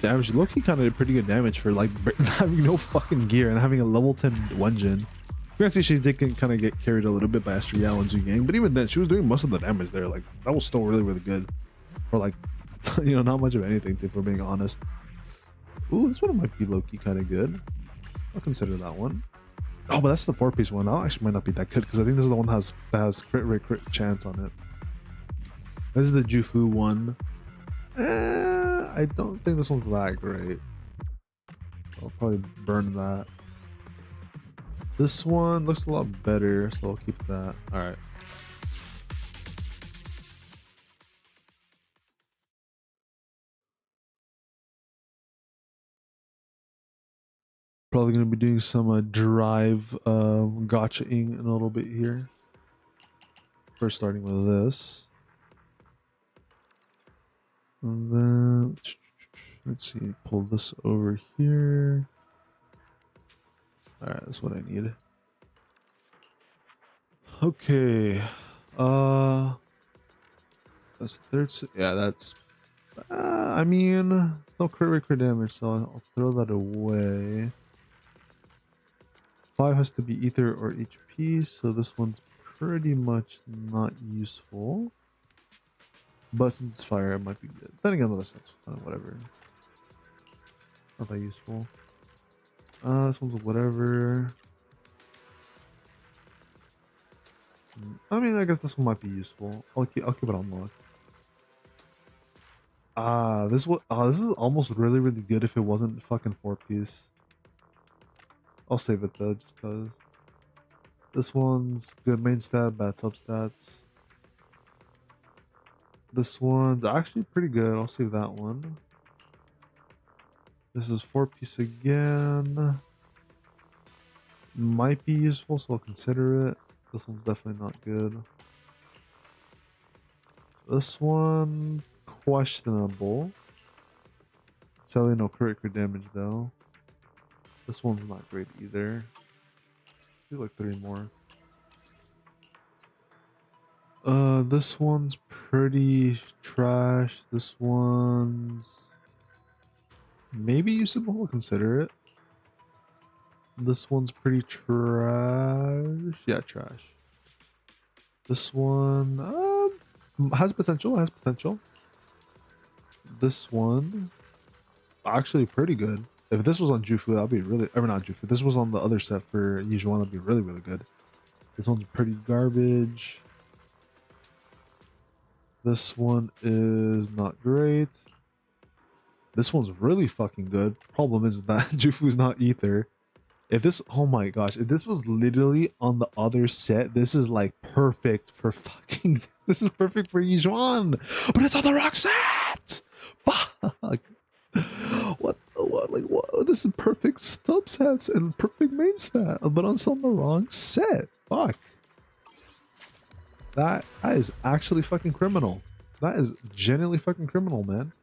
Damage. Loki kind of did pretty good damage for like having no fucking gear and having a level 10 Wenjin. Granted, she did kind of get carried a little bit by Astro Yao and Zhugang, but even then, she was doing most of the damage there. Like, that was still really, really good. For like, you know, not much of anything, if we're being honest. Ooh, this one might be low-key kind of good. I'll consider that one. Oh, but that's the 4-piece one. That actually might not be that good, because I think this is the one that has crit rate, crit chance on it. This is the Jufu one. I don't think this one's that great. I'll probably burn that. This one looks a lot better, so I'll keep that. Alright. Probably going to be doing some drive gacha-ing in a little bit here. First starting with this. And then, let's see, pull this over here. Alright, that's what I need. Okay. That's third. Yeah, that's. I mean, it's no crit damage, so I'll throw that away. 5 has to be ether or HP, so this one's pretty much not useful. But since it's fire, it might be good. Then again, that's whatever. Not that useful. This one's whatever. I mean, I guess this one might be useful. I'll keep it on lock. This is almost really, really good if it wasn't fucking 4-piece. I'll save it though, just cause. This one's good main stat, bad substats. This one's actually pretty good. I'll save that one. This is 4-piece again. Might be useful, so I'll consider it. This one's definitely not good. This one, questionable. Sadly, no crit damage though. This one's not great either. Do like 3 more. This one's pretty trash. This one's maybe usable. We'll consider it. This one's pretty trash. Yeah, trash. This one has potential. Has potential. This one actually pretty good. If this was on Jufu, that'd be really. Or not Jufu. This was on the other set for Yixuan. That'd be really, really good. This one's pretty garbage. This one is not great. This one's really fucking good. Problem is that Jufu's not ether. If this, oh my gosh, if this was literally on the other set, this is like perfect for fucking, this is perfect for Yixuan, but it's on the wrong set. Fuck. What? This is perfect subsets and perfect main stat, but on the wrong set. Fuck. That is actually fucking criminal. That is genuinely fucking criminal, man.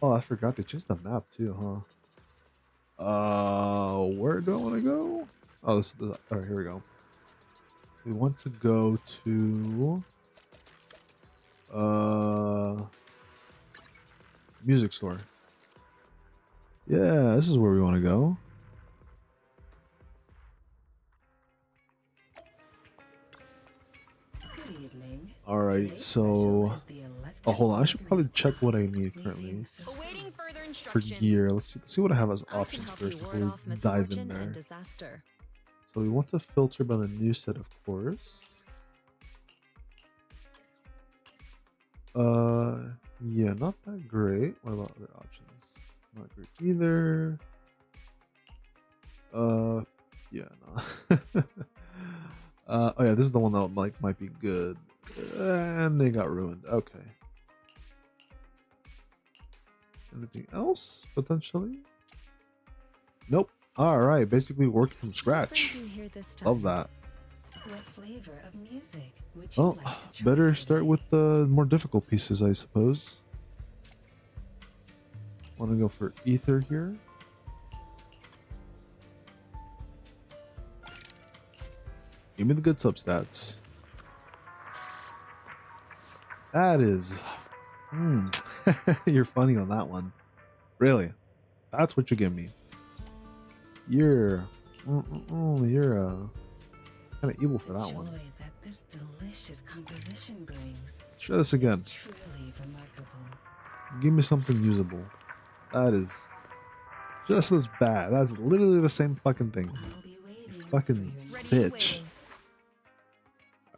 Oh, I forgot they changed the map too, huh? Where do I want to go? Oh, this is the, all right, here we go. We want to go to music store. Yeah, this is where we want to go. All right, so oh, hold on. I should probably check what I need currently for gear. Let's see what I have as options first before we dive in there. So we want to filter by the new set, of course. Yeah, not that great. What about other options? Not great either. Yeah, no. Oh yeah, this is the one that like might be good, and they got ruined. Okay. Anything else potentially? Nope. All right, basically working from scratch. Love that. What flavor of music would you Well, like to better try start today? with the more difficult pieces, I suppose. Want to go for ether here. Give me the good substats. That is... You're funny on that one. Really? That's what you give me. You're... You're kind of evil for that one. Joy that this delicious composition brings. Try this again. is truly remarkable. Give me something usable. That is just as bad. That's literally the same fucking thing. I'll be waiting Fucking for your Ready and bitch. waiting.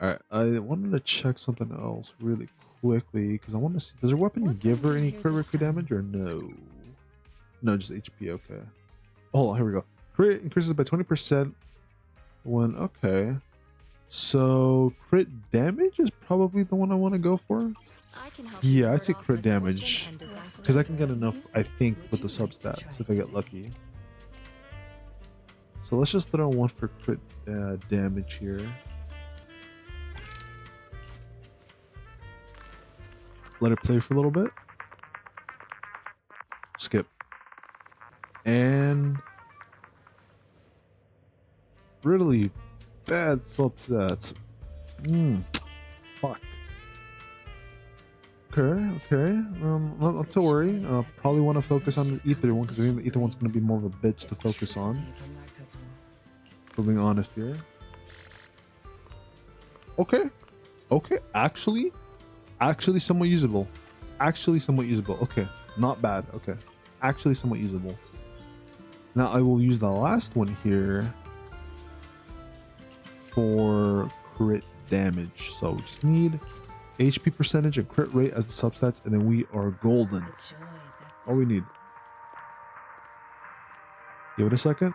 Alright, I wanted to check something else really quickly because I want to see, does her weapon What give her brings you any here crit this rate damage or no? No, just HP, okay. Hold on, here we go. Crit increases by 20% when, okay. So crit damage is probably the one I want to go for. I can help Yeah, you I'd ward say off crit misfortune damage and disaster. because I can get enough, I think, with the substats if I get lucky. So let's just throw one for crit damage here. Let it play for a little bit. Skip. And really bad substats. Fuck. Okay. Not to worry. Probably want to focus on the ether one because I think the ether one's going to be more of a bitch to focus on. For being honest here. Okay. Actually somewhat usable. Okay. Not bad. Okay. Actually somewhat usable. Now I will use the last one here for crit damage. So we just need HP percentage and crit rate as the substats, and then we are golden. All we need. Give it a second.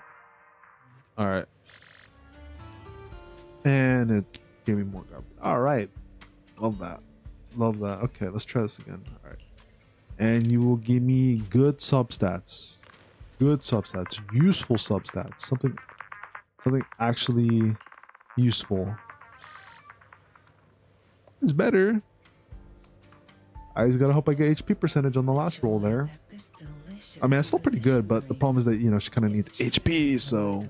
All right. And it gave me more garbage. All right. Love that. Okay, let's try this again. All right. And you will give me good substats. Useful substats. Something actually useful. It's better. I just gotta hope I get HP percentage on the last roll there. I mean, it's still pretty good, but the problem is that, you know, she kind of needs HP, so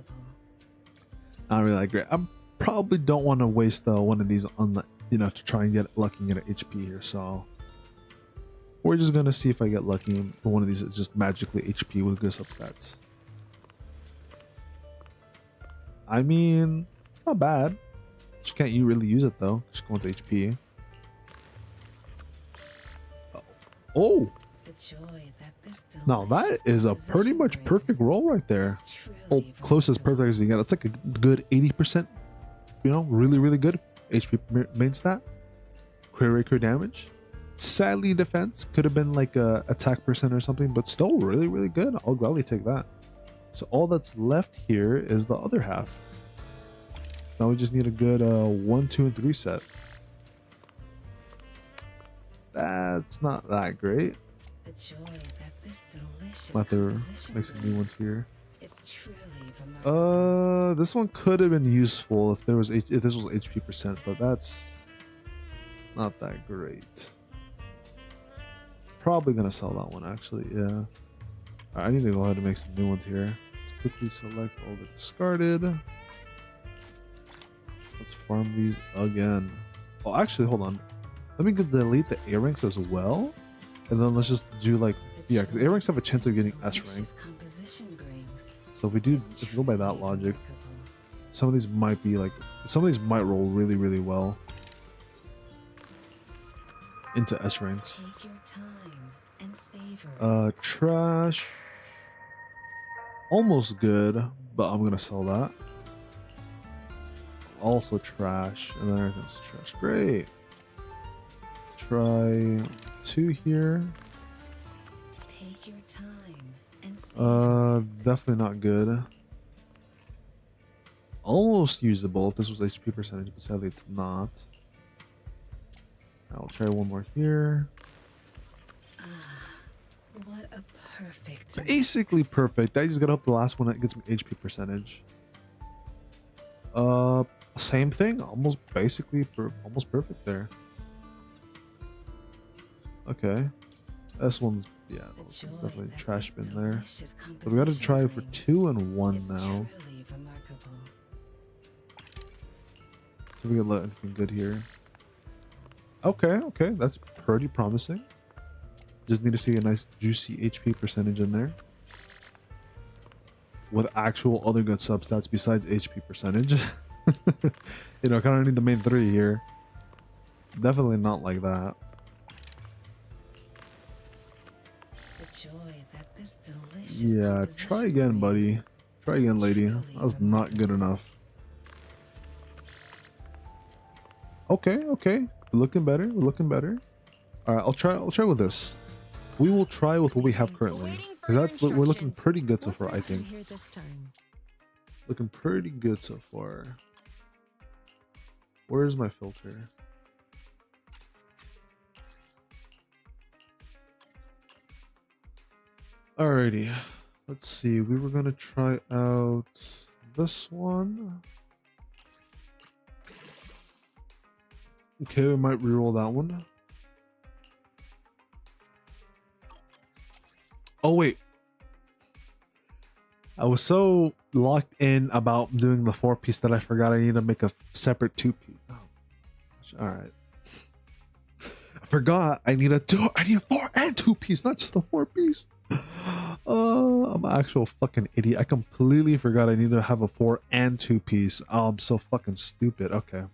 not really that great. I'm probably don't want to waste one of these on the, to try and get lucky and get an HP here. So we're just gonna see if I get lucky for one of these. It's just magically HP with good substats. I mean, it's not bad. She can't you really use it though. She's going to HP. Oh. Now that is a pretty much perfect roll right there. Oh, close as perfect as you get. That's like a good 80%. Really, really good HP main stat. Crit rate, crit damage. Sadly, defense could have been like a attack percent or something, but still really, really good. I'll gladly take that. So all that's left here is the other half. Now we just need a good 1, 2, and 3 set. That's not that great. I'll have to make some new ones here. This one could have been useful if this was HP percent, but that's not that great. Probably gonna sell that one actually. Yeah. All right, I need to go ahead and make some new ones here. Let's quickly select all the discarded. Let's farm these again. Oh, actually, hold on. Let me delete the A ranks as well, and then let's just do like, yeah, because A ranks have a chance of getting S rank. So if we go by that logic, some of these might roll really, really well into S ranks. Trash. Almost good, but I'm gonna sell that. Also trash, and then everything's trash. Great. Try 2 here. Definitely not good. Almost usable if this was HP percentage, but sadly it's not. I'll try one more here. What a perfect. Basically perfect. I just gotta hope the last one that gets me HP percentage. Same thing. Almost almost perfect there. Okay. This one's, yeah, this one's definitely trash bin there. But we gotta try for 2 and 1 now. So we can let anything good here. Okay, that's pretty promising. Just need to see a nice juicy HP percentage in there. With actual other good substats besides HP percentage. Kind of need the main 3 here. Definitely not like that. Yeah, try again, buddy. Try again, lady. That was not good enough. Okay. We're looking better. All right, I'll try with this. We will try with what we have currently, because we're looking pretty good so far. I think looking pretty good so far. Where's my filter? Alrighty, let's see. We were gonna try out this one. Okay, we might reroll that one. Oh wait, I was so locked in about doing the 4-piece that I forgot I need to make a separate 2-piece. Oh, all right. I forgot I need a 4 and 2-piece, not just a 4-piece. I'm an actual fucking idiot. I completely forgot I need to have a 4 and 2-piece. Oh, I'm so fucking stupid. Okay.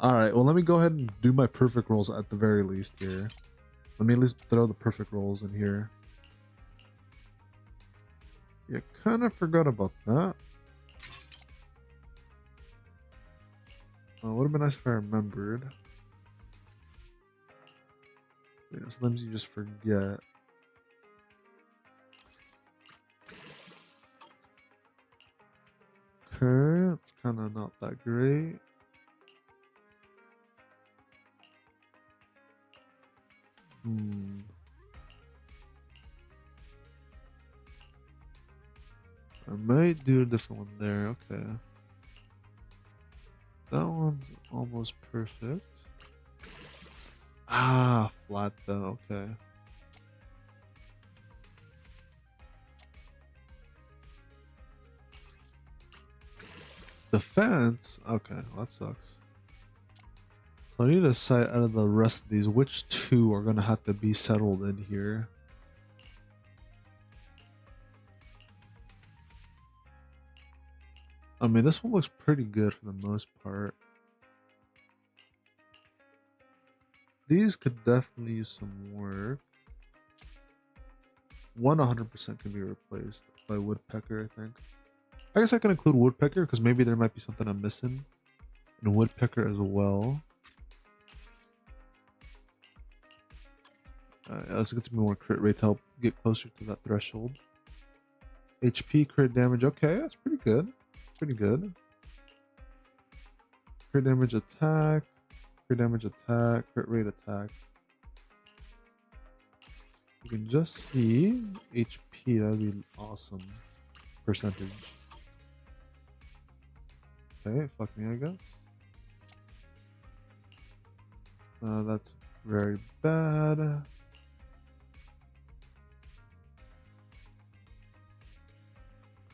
All right. Well, let me go ahead and do my perfect rolls at the very least here. Let me at least throw the perfect rolls in here. Yeah, kind of forgot about that. Would have been nice if I remembered. Yeah, sometimes you just forget. Okay, it's kind of not that great. I might do a different one there. Okay. That one's almost perfect. Ah, flat though. Okay. defense. Okay, well, that sucks. So I need to decide out of the rest of these, which two are gonna have to be settled in here. I mean, this one looks pretty good for the most part. These could definitely use some work. One 100% can be replaced by woodpecker, I think. I guess I can include woodpecker because maybe there might be something I'm missing in woodpecker as well. Let's get some more crit rate to help get closer to that threshold. HP crit damage, okay, that's pretty good. Pretty good. Crit damage attack, crit damage attack, crit rate attack. You can just see HP, that would be awesome. Percentage. Okay, fuck me, I guess. That's very bad.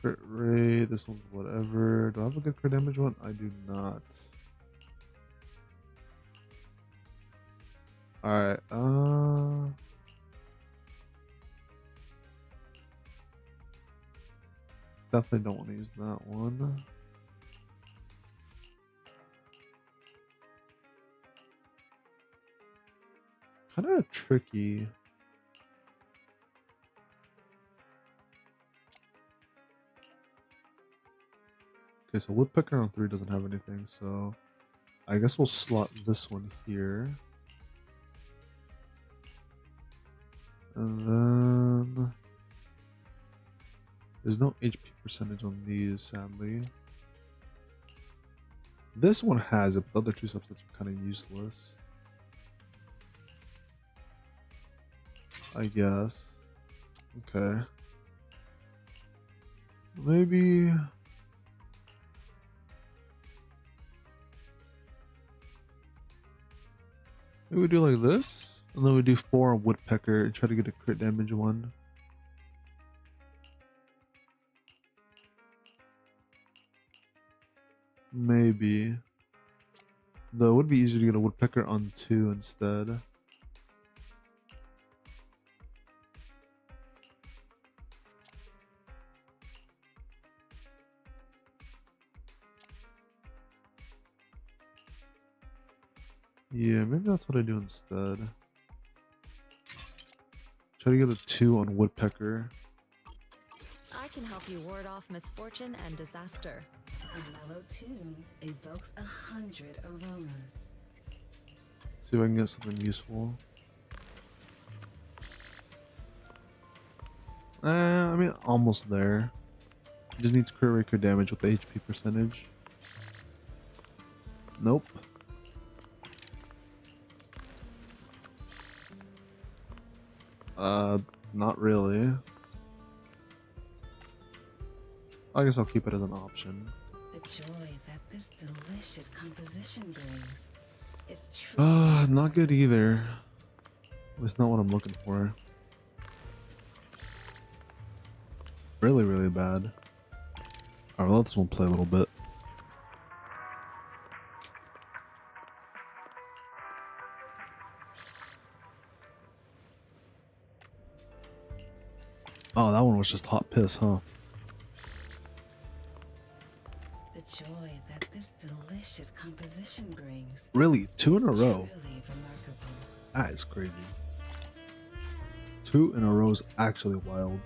Crit rate, this one's whatever. Do I have a good crit damage one? I do not. Alright, definitely don't want to use that one. Kind of tricky. Okay, so woodpecker on 3 doesn't have anything, so I guess we'll slot this one here. And then there's no HP percentage on these, sadly. This one has it, but the other two subsets are kind of useless, I guess. Okay. Maybe we do like this, and then we do 4 on woodpecker and try to get a crit damage one. Maybe. Though it would be easier to get a woodpecker on 2 instead. Yeah, maybe that's what I do instead. Try to get a 2 on woodpecker. I can help you ward off misfortune and disaster. A mellow tune evokes 100 aromas. See if I can get something useful. I mean, almost there. It just needs crit rate, crit damage with the HP percentage. Nope. Not really. I guess I'll keep it as an option. The joy that this delicious composition brings is true. Not good either. It's not what I'm looking for. Really, really bad. Alright, let this one play a little bit. Oh, that one was just hot piss, huh? The joy that this delicious composition brings. Really? 2 in a row? Truly remarkable. That is crazy. 2 in a row is actually wild.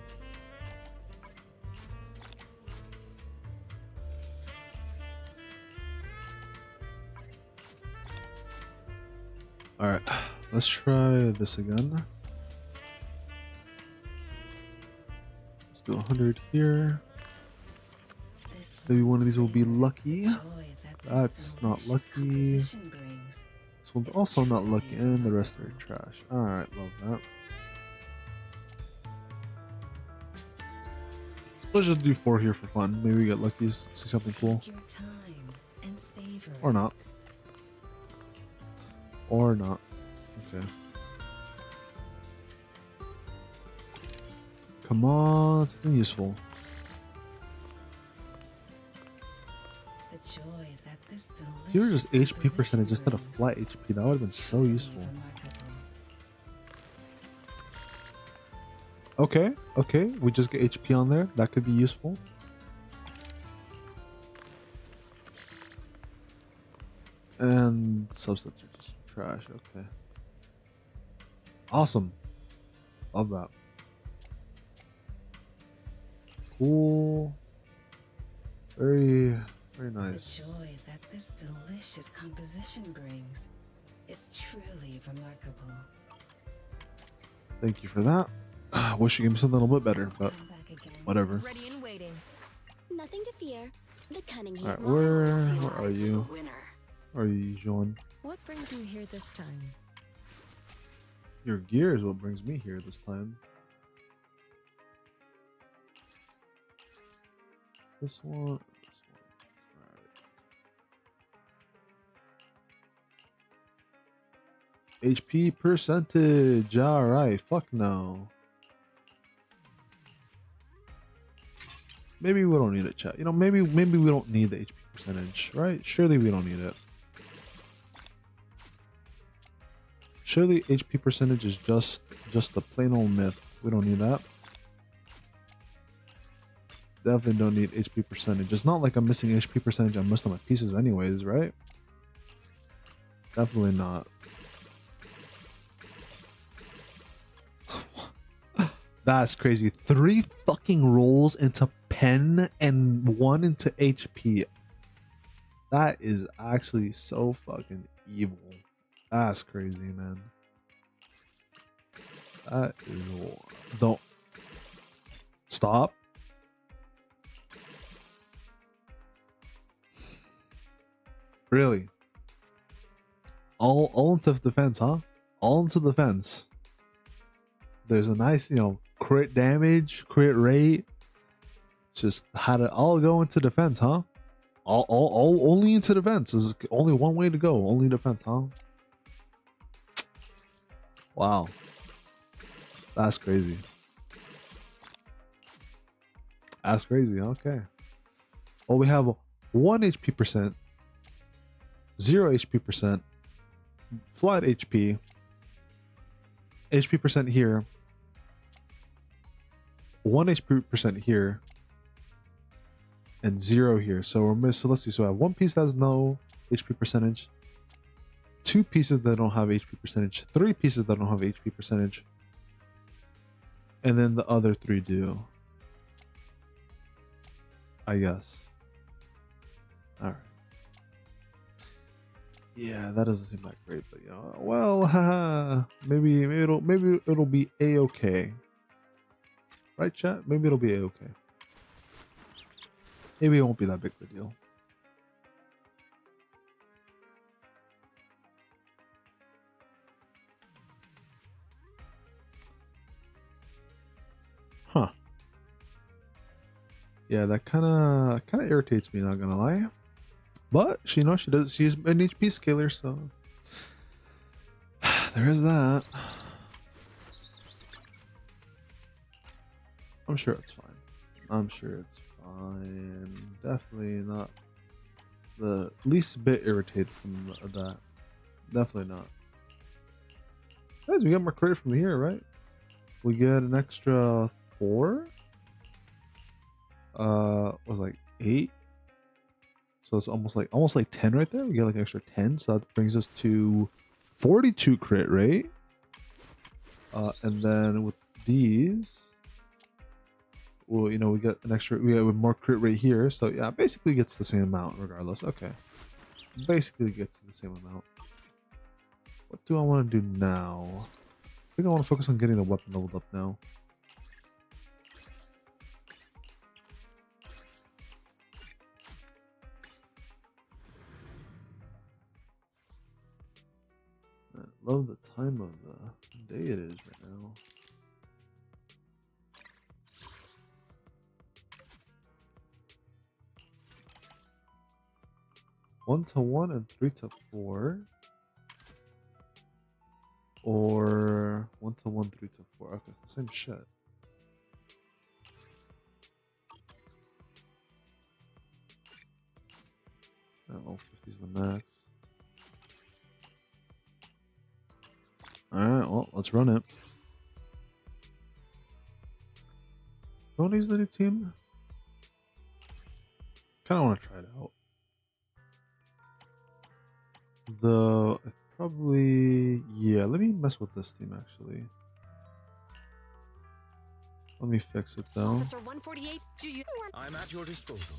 Alright, let's try this again. Let's do 100 here. Maybe one of these will be lucky. That's not lucky. This one's also not lucky, and the rest are trash. Alright, love that. Let's just do 4 here for fun. Maybe we get lucky, see something cool. Or not. Or not. Okay. Come on, something useful. The joy If you were just HP percentage instead of flat HP, that would have been so useful. Okay, okay, we just get HP on there. That could be useful. And substance are just trash. Okay. Awesome. Love that. Cool. Very, very nice. The joy that this delicious composition brings is truly remarkable. Thank you for that. I wish you gave me something a little bit better, but whatever. Ready and waiting. Nothing to fear. The cunning Alright, hate where are you? Winner. Where are you, Yixuan? What brings you here this time? Your gear is what brings me here this time. This one. Alright. HP percentage. Alright, fuck no. Maybe we don't need it, chat. You know, maybe we don't need the HP percentage, right? Surely we don't need it. Surely HP percentage is just a plain old myth. We don't need that. Definitely don't need HP percentage. It's not like I'm missing HP percentage on most of my pieces anyways, right? Definitely not. That's crazy. 3 fucking rolls into pen and 1 into HP. That is actually so fucking evil. That's crazy, man. That is... Don't... Stop. Really? All into defense, huh? All into defense. There's a nice, you know, crit damage, crit rate. Just had it all go into defense, huh? All only into defense. There's only one way to go. Only defense, huh? Wow. That's crazy. That's crazy. Okay. Well, we have 1 HP percent, 0 HP percent, flat HP, HP percent here, 1 HP percent here, and 0 here. So we're missing. So let's see. So I have 1 piece that has no HP percentage, 2 pieces that don't have HP percentage, 3 pieces that don't have HP percentage, and then the other 3 do. I guess. All right. Yeah, that doesn't seem that great, but you know, well, haha, maybe it'll be a-okay. Right, chat? Maybe it'll be a-okay. Maybe it won't be that big of a deal. Huh. Yeah, that kind of irritates me, not gonna lie. But she knows she's an HP scaler, so there is that. I'm sure it's fine. I'm sure it's fine. Definitely not the least bit irritated from that. Definitely not. Guys, we got more credit from here, right? We get an extra 4. Was like 8. So it's almost like 10 right there. We get like an extra 10, so that brings us to 42 crit rate. And then with these, well, you know, we get more crit rate here. So yeah, basically gets the same amount regardless. Okay, basically gets the same amount. What do I want to do now? I think I want to focus on getting the weapon leveled up now. I love the time of the day it is right now. One to 1 and 3 to 4, or 1 to 1, 3 to 4. Okay, it's the same shit. Oh, 50's the max. Alright, well, let's run it. Tony's the new team? Kinda wanna try it out. Probably, yeah, let me mess with this team actually. Let me fix it though. Officer 148, do you want? I'm at your disposal.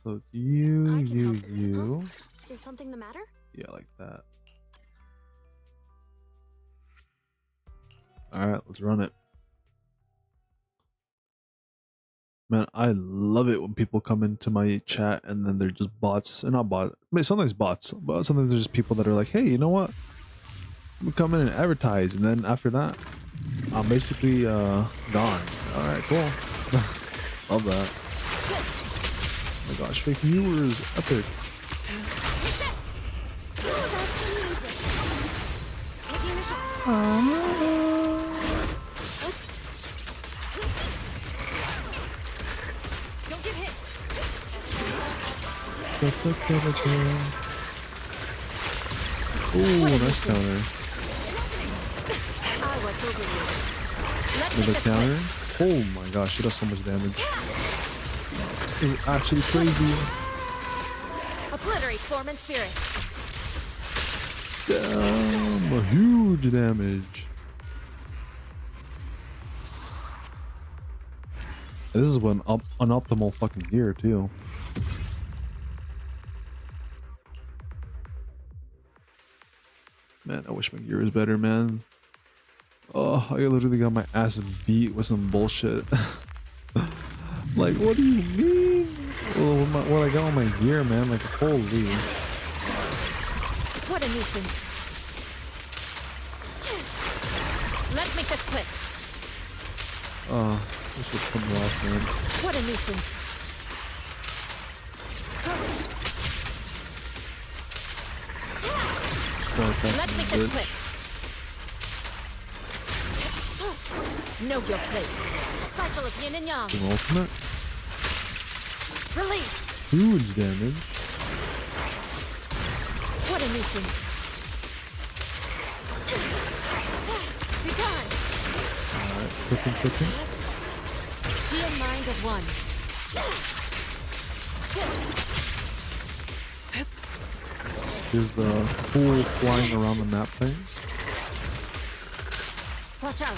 So it's you, I can you, help. you. Is something the matter? Yeah, like that. Alright, let's run it. Man, I love it when people come into my chat and then they're just bots. Or not bots. I mean, sometimes bots, but sometimes there's just people that are like, hey, you know what? Let me come in and advertise. And then after that, I'm basically gone. Alright, cool. Love that. Oh my gosh, fake viewers. Epic. Taking a shot. Don't get hit. Ooh, nice counter. I was over you. Let me Another just counter. Oh my gosh, it does so much damage. This is actually crazy. obliterate form and spirit. Damn, a huge damage. This is an unoptimal fucking gear too. Man, I wish my gear was better, man. Oh, I literally got my ass beat with some bullshit. Like, what do you mean? Well, what I got on my gear, man, like, holy. What a nuisance. Let's make this quick. This should come off, man. What a nuisance. Let's make this quick. Know your place. Cycle of yin and yang. An ultimate. Release. Huge damage. What a nuisance. Be gone. Alright, cooking. Shield mind of one. Here's the cool flying around the map thing. Watch out.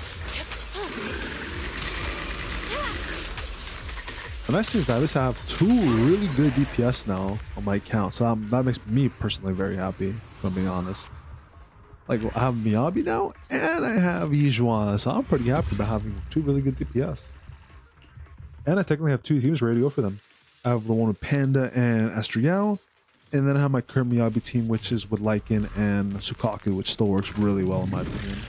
The nice thing is that at least I have 2 really good DPS now on my account, so that makes me personally very happy, if I'm being honest. Like, I have Miyabi now, and I have Yixuan, so I'm pretty happy about having 2 really good DPS. And I technically have 2 teams ready to go for them. I have the one with Panda and Astriel, and then I have my current Miyabi team, which is with Lycan and Sukaku, which still works really well in my opinion.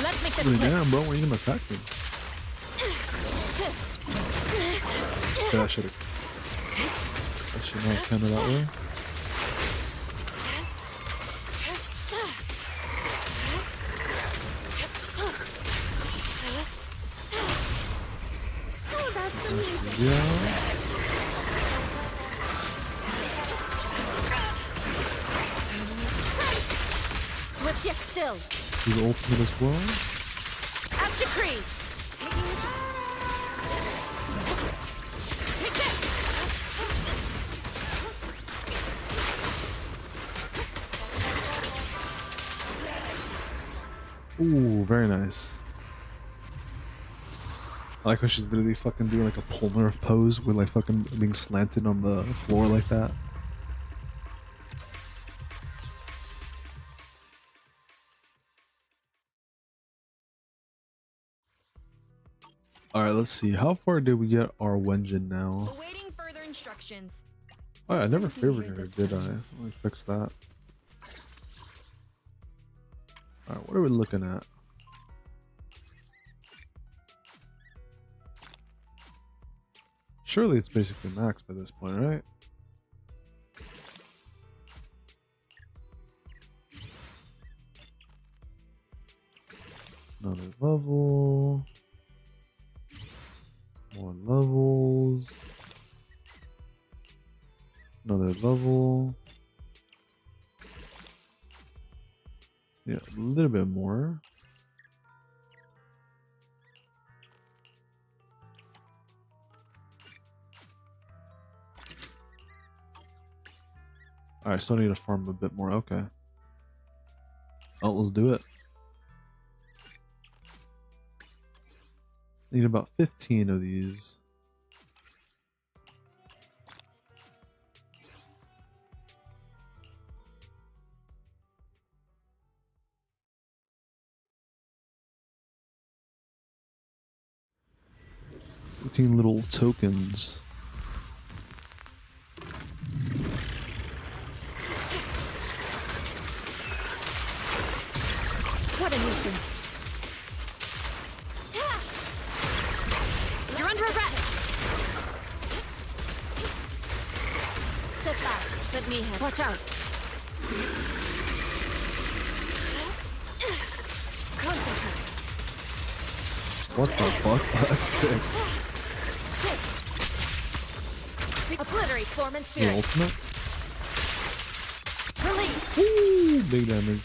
Let's make this Really, quick. damn, bro, when are you gonna attack me? Yeah, I should not have kind of that way. Yeah. Swift yet still. Do the ultimate as well. As decreed. Taking the shot. Take this. Ooh, very nice. I like how she's literally fucking doing like a Polnareff pose with like fucking being slanted on the floor like that. Alright, let's see. How far did we get our Wenjin now? Awaiting further instructions. Oh, I never favored her, did I? Let me fix that. Alright, what are we looking at? Surely it's basically max by this point, right? Another level. More levels. Another level. Yeah, a little bit more. Alright, still need to farm a bit more. Okay. Oh, let's do it. Need about 15 of these. Little tokens. What a nuisance. You're under arrest. Step back. Let me have. Watch out. Concentrate. What the fuck? That's sick. Obliterate form and The spirit. ultimate? Release. Woo! Big damage.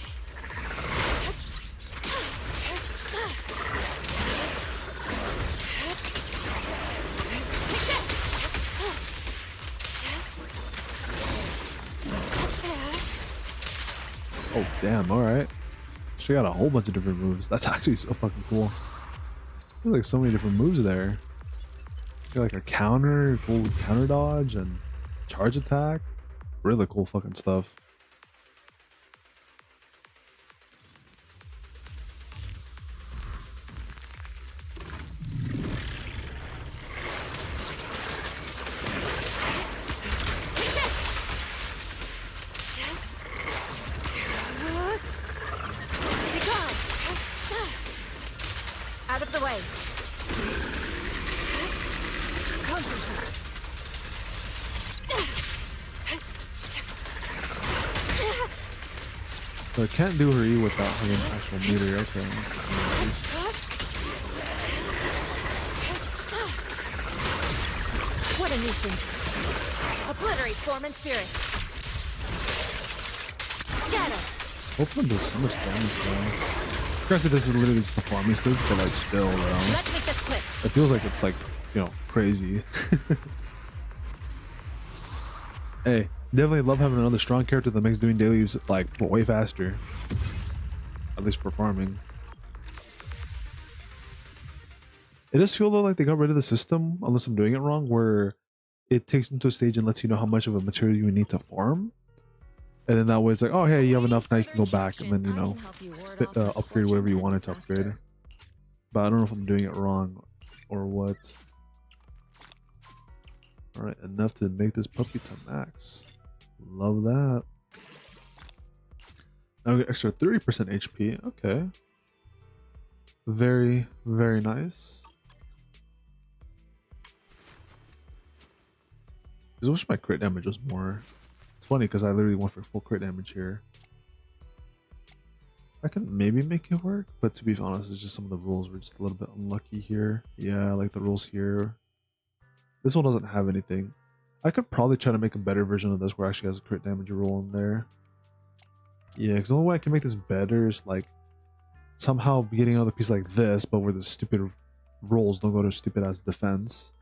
Oh damn, alright. She got a whole bunch of different moves. That's actually so fucking cool. There's like so many different moves there. Got like a counter, cool counter dodge, and charge attack. Really cool fucking stuff. Be gone. Out of the way. Concentrate. So I can't do her E without having an actual meter. Okay. What a nuisance. Obliterate form and spirit. Scatter. Hopefully does so much damage though. Granted, this is literally just a farming stage, but like still, Let's make this quick. it feels like it's like, you know, crazy. Hey, definitely love having another strong character that makes doing dailies like way faster. At least for farming. It does feel though like they got rid of the system, unless I'm doing it wrong, where it takes you to a stage and lets you know how much of a material you need to farm. And then that way it's like, oh hey, you have enough, now you can go back and then, you know, upgrade whatever you wanted to upgrade. But I don't know if I'm doing it wrong or what. Alright, enough to make this puppy to max. Love that. Now we get extra 30% HP. Okay. Very, very nice. I just wish my crit damage was more. It's funny because I literally went for full crit damage here. I can maybe make it work, but to be honest, it's just some of the rules were just a little bit unlucky here. Yeah, like the rules here. This one doesn't have anything. I could probably try to make a better version of this where it actually has a crit damage rule in there. Yeah, because the only way I can make this better is like somehow getting another piece like this, but where the stupid rolls don't go to stupid ass defense.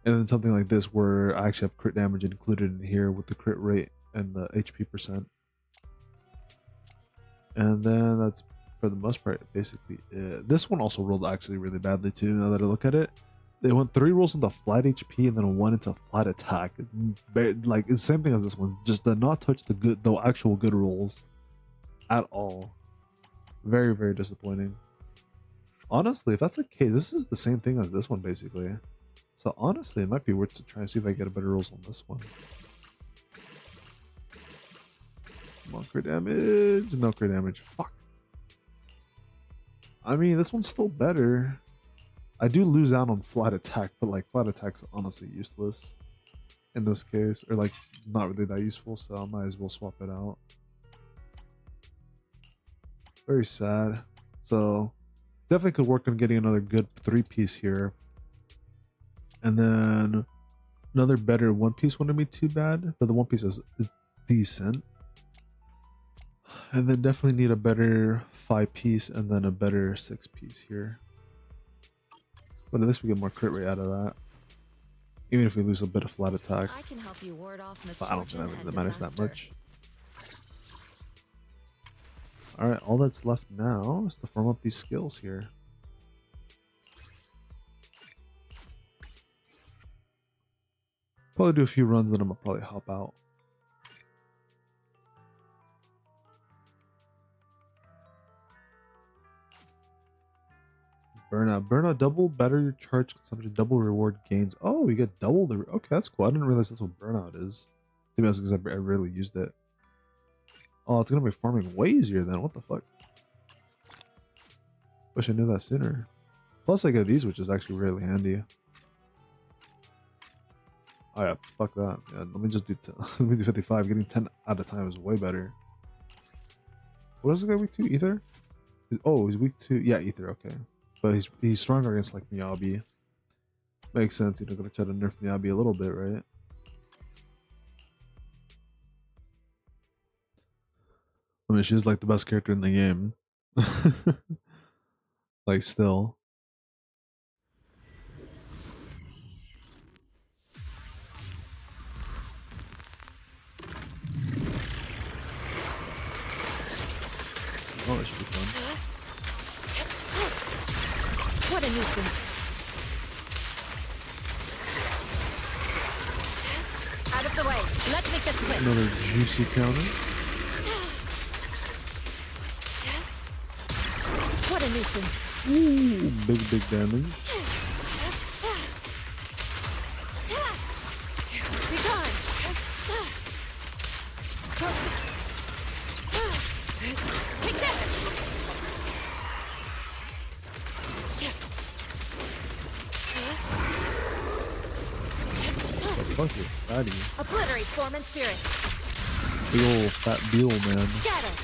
And then something like this where I actually have crit damage included in here with the crit rate and the HP percent. And then that's for the most part basically it. This one also rolled actually really badly too, now that I look at it. They went 3 rolls into flat HP and then 1 into flat attack. Like it's the same thing as this one, just did not touch the actual good rolls at all. Very, very disappointing. Honestly, if that's the case, this is the same thing as this one basically. So honestly, it might be worth to try and see if I get a better rolls on this one. Come on, crit damage. No crit damage. Fuck. I mean, this one's still better. I do lose out on flat attack, but like flat attack's honestly useless in this case, or like not really that useful, so I might as well swap it out. Very sad. So definitely could work on getting another good 3-piece here. And then another better 1-piece wouldn't be too bad, but the 1-piece is decent. And then definitely need a better 5-piece and then a better 6-piece here. But at least we get more crit rate out of that. Even if we lose a bit of flat attack. I can help you ward off But I don't misfortune think and that matters that disaster. much. Alright, all that's left now is to farm up these skills here. Probably do a few runs, then I'm gonna probably hop out. Burnout double battery charge consumption, double reward gains. Oh, we get double the. Okay, that's cool. I didn't realize that's what burnout is. Maybe that's because I rarely used it. Oh, it's gonna be farming way easier then. What the fuck? Wish I knew that sooner. Plus, I get these, which is actually really handy. Oh yeah, fuck that. Yeah, let me just do let me do 55. Getting 10 at a time is way better. What is the guy weak to? Ether? Oh, he's weak to ether. Okay. But he's stronger against like Miyabi. Makes sense. You're gonna try to nerf Miyabi a little bit, right? I mean, she's like the best character in the game. Like still. Oh, that should be fun. What a nuisance. Out of the way. Let's make this quick. Another juicy counter. What a nuisance. Ooh, big damage. Be gone. Take that. Fuck you, fatty. Obliterate form and spirit. Big ol' fat beetle, man. Scatter.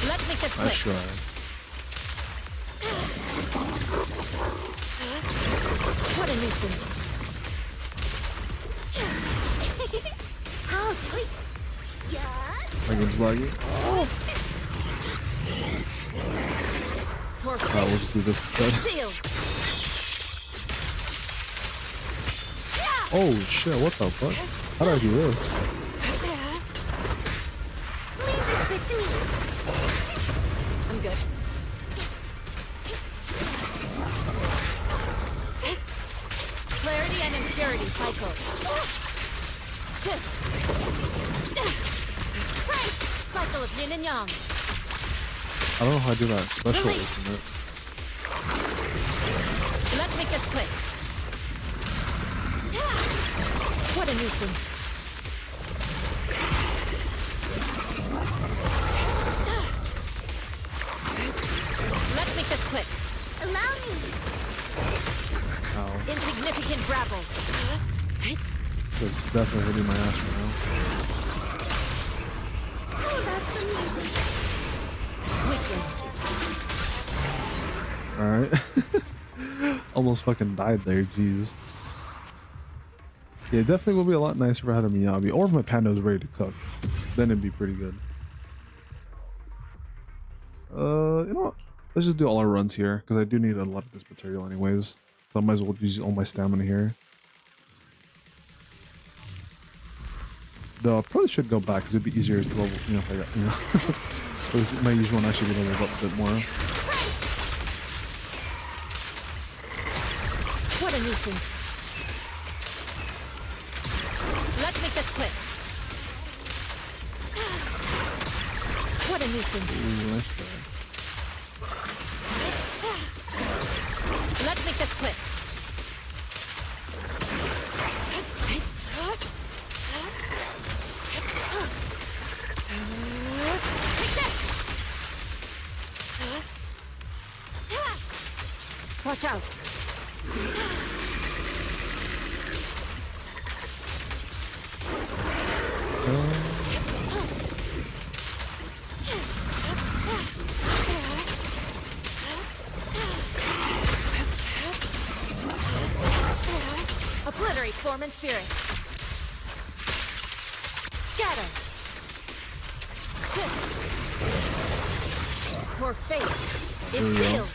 Let's make this Nice quick. try. What a nuisance. Ouch, wait. Yeah. My game's laggy. Poor We'll just do this instead. seal. Oh shit, what the fuck? How do I do this? I'm good. Clarity and impurity cycle. Shift. Right. Cycle of yin and yang. I don't know how I do that special Release. ultimate. Let's make this quick. What a nuisance. Let's make this quick. Allow me. Ow. Insignificant grapple. It's definitely hitting my ass right Oh, that's amazing. Weakened. now. Alright. Almost fucking died there, jeez. Yeah, it definitely will be a lot nicer if I had a Miyabi, or if my panda was ready to cook. Then it'd be pretty good. You know what? Let's just do all our runs here, because I do need a lot of this material anyways. So I might as well use all my stamina here. Though I probably should go back, because it'd be easier to level, you know, if I got, you know. With my usual one, I should be leveled up a bit more. What a nuisance. Let's make this quick. What a nuisance. Ooh, nice try. Let's make this quick. Take that. Watch out. Obliterate form and spirit. Scatter. Shift. Your fate is sealed.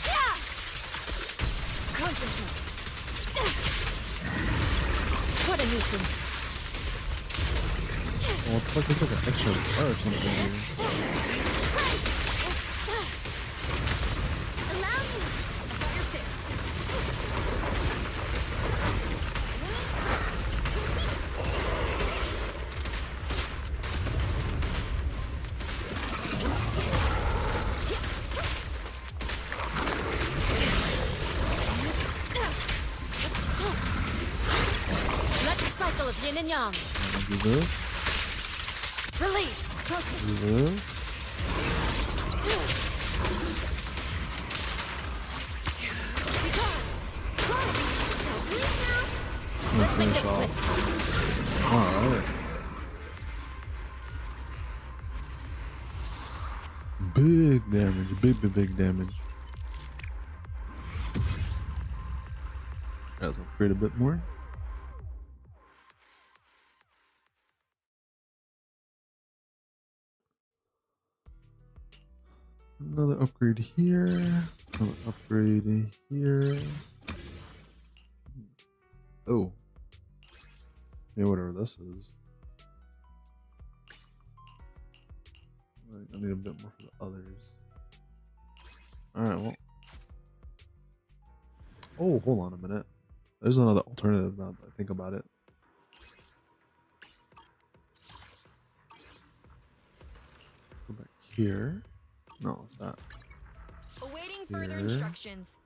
Yeah. Concentrate. What a nuisance. Well, what the fuck is like an extra bar or something here? Allow me. Fire six. Let's cycle of yin and yang. Do this. Release. Do this. Let's make this quick. Alright. Big damage. Big damage. Let's upgrade a bit more. Another upgrade here. Another upgrade here. Oh. Yeah, whatever this is. Right, I need a bit more for the others. Alright, well. Oh, hold on a minute. There's another alternative now that I think about it. Go back here. No, it's that. Awaiting further Here. instructions.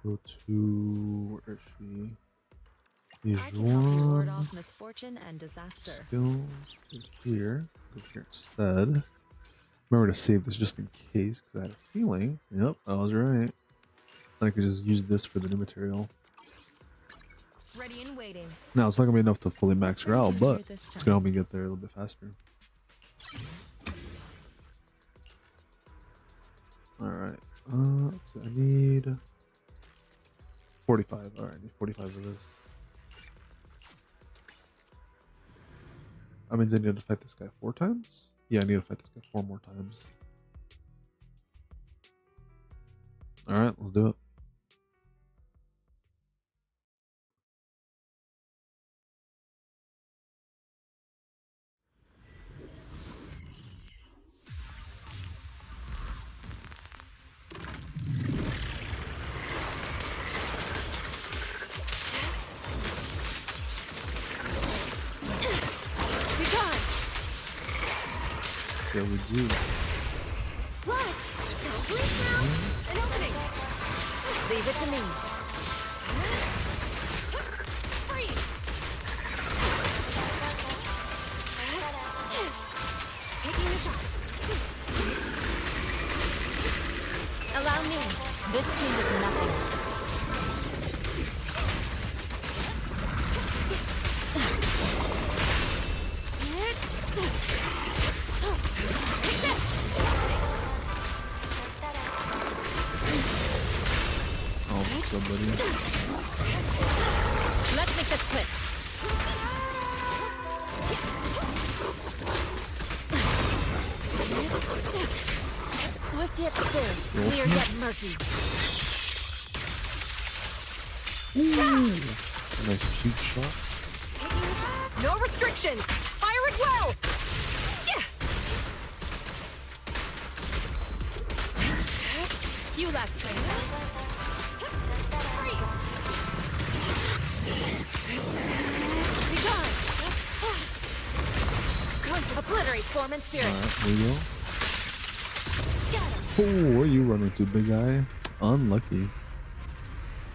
Go to where is she? I can help you ward Yixuan. off misfortune and disaster. Skills is here. Go here instead. Remember to save this just in case, because I had a feeling. Yep, I was right. I could just use this for the new material. Ready and waiting. Now it's not gonna be enough to fully max her out, but This it's time. gonna help me get there a little bit faster. Alright. Let's see, I need 45. Alright, I need 45 of this. That means I need to fight this guy 4 times? Yeah, I need to fight this guy 4 more times. Alright, let's do it. See how we do. Watch! Don't blink now! An opening! Leave it to me. Freeze! Taking a shot. Allow me. This changes nothing. Oh, what's up, buddy? Let's make this quick. Swift yet still, clear yet murky. Nice cheek shot. No restrictions! Fire it well! Yeah. You lack training. Freeze! Be gone! Obliterate form and spirit. Alright, there you go. Scatter. Oh, where are you running to, big guy? Unlucky.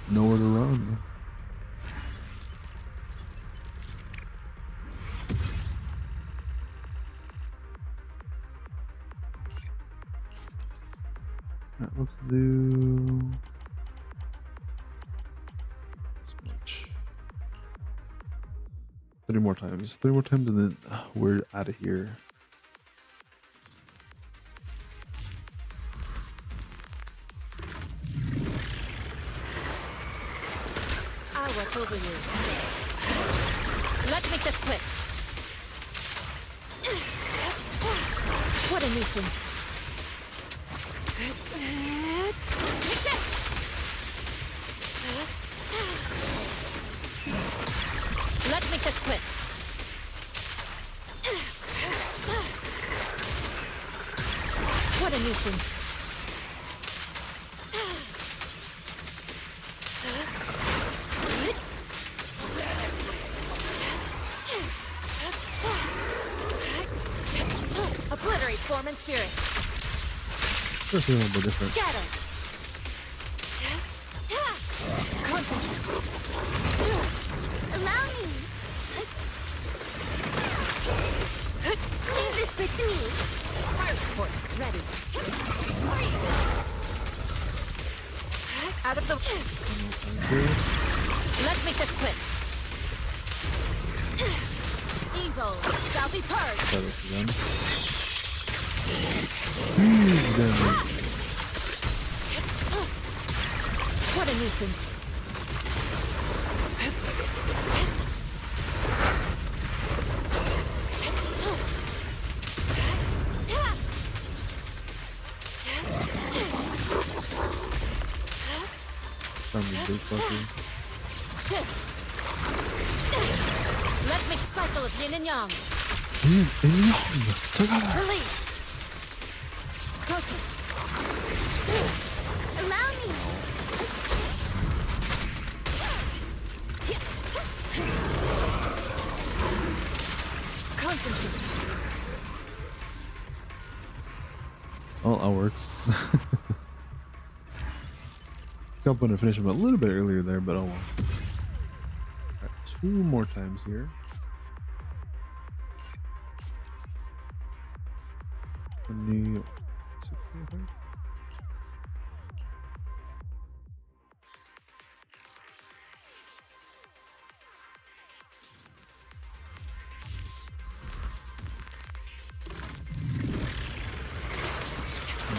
Nowhere to run. Alright, let's do this much. 3 more times. 3 more times and then we're out of here. I'll watch over you. Let's make this quick. What a nuisance. Take this! Let's make this quick. What a nuisance. Obliterate form and spirit. First a little bit different. Scatter. Concentrate. Allow me. Leave this with me. Fire support ready. Out of the. Let's make this quick. Evil shall be purged. Try this again. Huge damage. What a nuisance. Found the big fucker. Shift. Let's make a cycle of yin and yang. Release. Focus. Allow me. Concentrate. Oh, that works. Jump in and finish him a little bit earlier there, but oh well. Alright, 2 more times here. New 60, I think.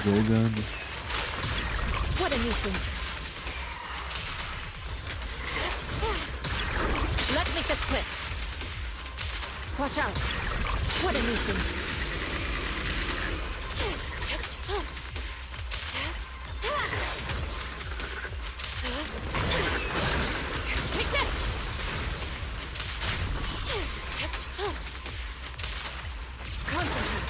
Go gun. What a nuisance. Let's make this quick. Watch out. What a nuisance. Take this. Concentrate.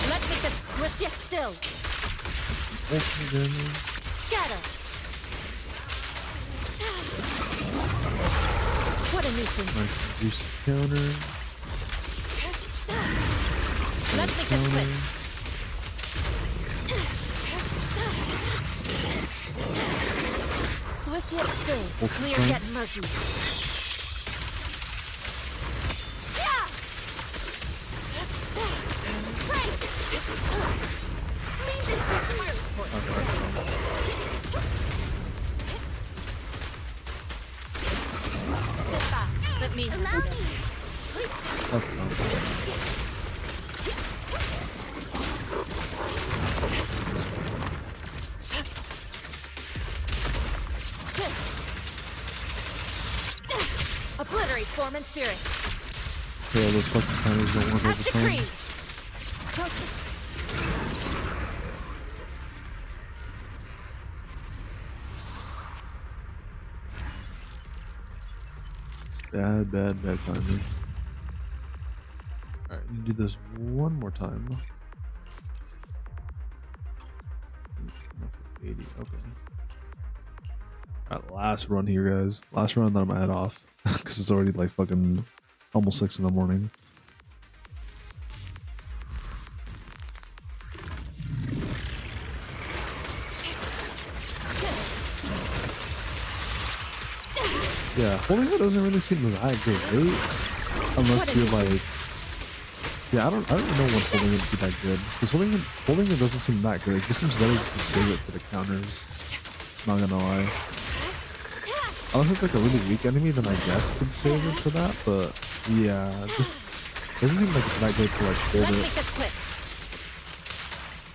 Let's make this swift yet still. Scatter. What a nuisance. Nice juice counter. Let's make this quick. Swift yet still. Clear yet murky. Yeah! Break! Leave this with fire support. Step back. Let me. Allow me. That's not bad. Shift. Obliterate form and spirit. Yeah, those fucking counters don't work all As the time. decreed. Focus. Bad timing. Alright, you do this one more time. 80, okay. Alright, last run here, guys. Last run, then I'm gonna head off. Because it's already like fucking almost 6 in the morning. Go. Yeah, holding it doesn't really seem that great, unless you're like, yeah, I don't know when holding it would be that good, because holding it doesn't seem that good. It just seems better just to save it for the counters. Not gonna lie. Unless it's like a really weak enemy, then I guess you could save it for that. But yeah, just doesn't seem like it's that good to like hold it.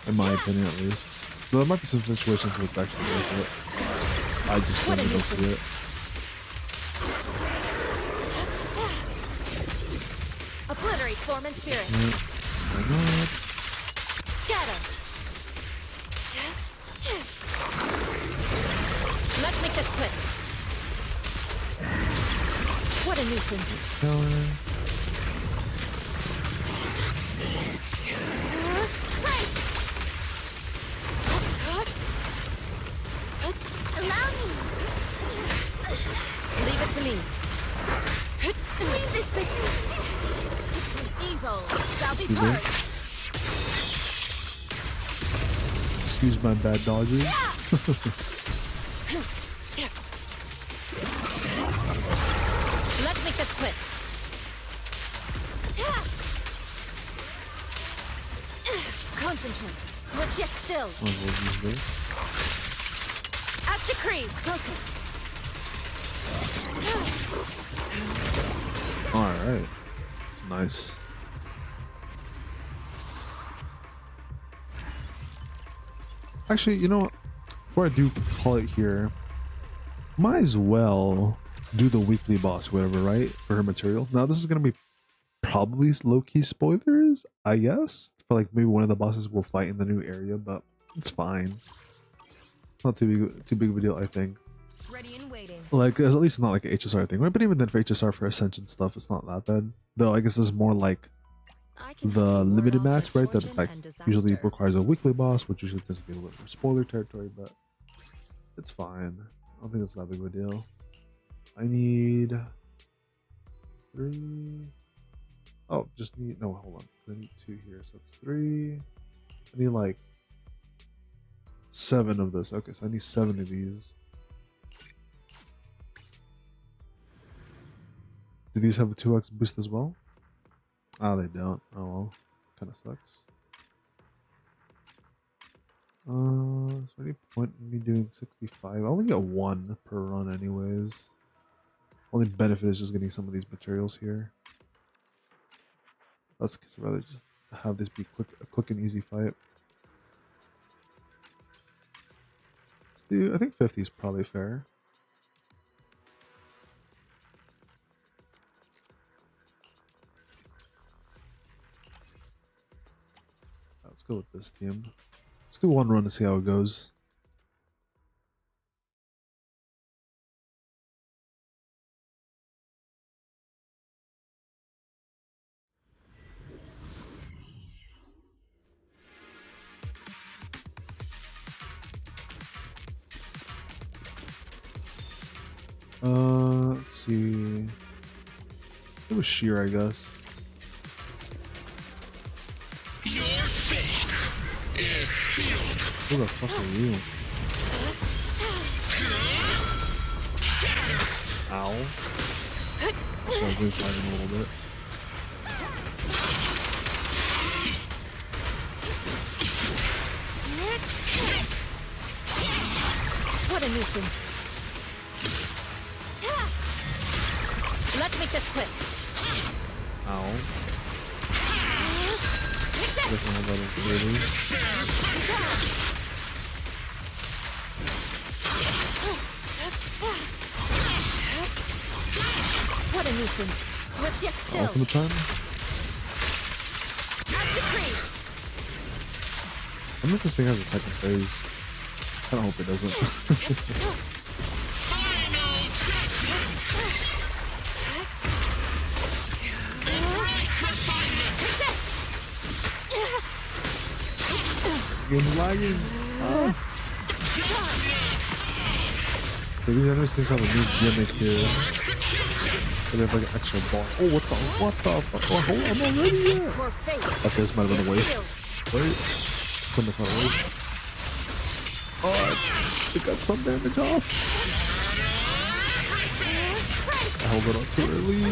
In my opinion, at least. Though there might be some situations where it's actually worth it. I just don't see it. Obliterate form and spirit. Why not? Scatter. Let's make this quick. What a nuisance. Allow me. Leave it to me. Leave this with me. Evil shall be purged. Excuse my bad dodges. Let's make this quick. Concentrate. Swift yet still. At decree. Focus. Alright. Nice. Actually, you know what? Before I do call it here, might as well do the weekly boss, whatever, right? For her material. Now, this is going to be probably low-key spoilers, I guess. For like maybe one of the bosses will fight in the new area, but it's fine. Not too big of a deal, I think. Ready and waiting. Like, at least it's not like an HSR thing, right? But even then, for HSR, for Ascension stuff, it's not that bad. Though, I guess it's more like the limited match, right? That like usually requires a weekly boss, which usually tends to be a little bit more spoiler territory, but it's fine. I don't think it's that big of a deal. I need 3. Oh, just need, no, hold on. I need 2 here, so that's 3. I need like 7 of this. Okay, so I need 7 of these. Do these have a 2x boost as well? Ah, they don't. Oh well, kind of sucks. So any point in me doing 65? I only get 1 per run anyways. Only benefit is just getting some of these materials here. Let's rather just have this be a quick and easy fight. Let's do, I think 50 is probably fair. Let's go with this team. Let's do 1 run to see how it goes. Let's see. It was Sheer, I guess. Your fate is sealed. Who the fuck are you? Ow. So I'm just lagging a little bit. What a nuisance. Let's make this quick. Ow. Doesn't have that ability. What a nuisance. Swift yet still. Ultimate time? At decree. I wonder if this thing has a second phase. I don't hope it doesn't. Game's lagging. Ah. So these enemies think have a new gimmick here. They have like an extra bar. Oh, what the fuck? Oh, hold on, I'm not ready yet. Okay, this might have been a waste. Wait. Something's not a waste. Oh, it got some damage off. I held it up too early.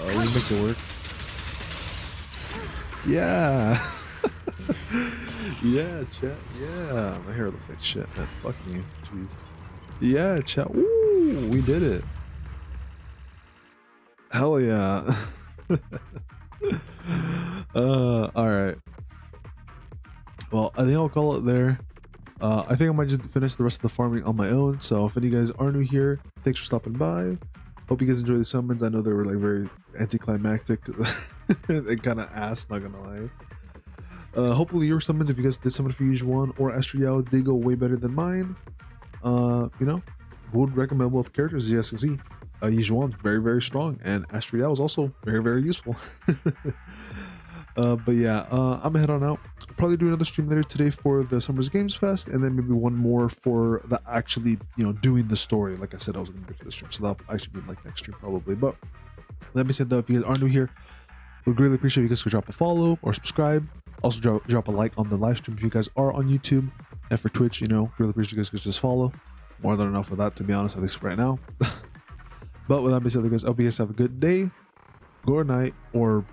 Oh, we make it work. Yeah. Yeah, chat. Yeah. My hair looks like shit, man. Fuck me. Jeez. Yeah, chat. Ooh, we did it. Hell yeah. Alright. Well, I think I'll call it there. I think I might just finish the rest of the farming on my own. So if any of you guys are new here, thanks for stopping by. Hope you guys enjoy the summons. I know they were like very anticlimactic and kind of ass, not gonna lie. Hopefully your summons, if you guys did summon for Yixuan or Astriel, did go way better than mine. You know, would recommend both characters as you guys can see. Yixuan very, very strong, and Astriel is also very, very useful. But yeah, I'm gonna head on out. I'll probably do another stream later today for the Summers Games Fest, and then maybe one more for the actually, you know, doing the story. Like I said, I was gonna do for the stream, so that'll actually be like next stream probably. But let me say though, if you guys are new here, we'd greatly appreciate if you guys could drop a follow or subscribe. Also drop a like on the live stream if you guys are on YouTube, and for Twitch, you know, really appreciate you guys could just follow. More than enough for that, to be honest, at least right now. But with that being said, guys, I hope you guys have a good day, good night, or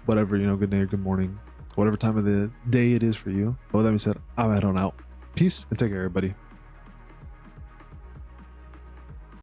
whatever, you know, good day or good morning, whatever time of the day it is for you. But with that being said, I'm head on out. Peace and take care, everybody.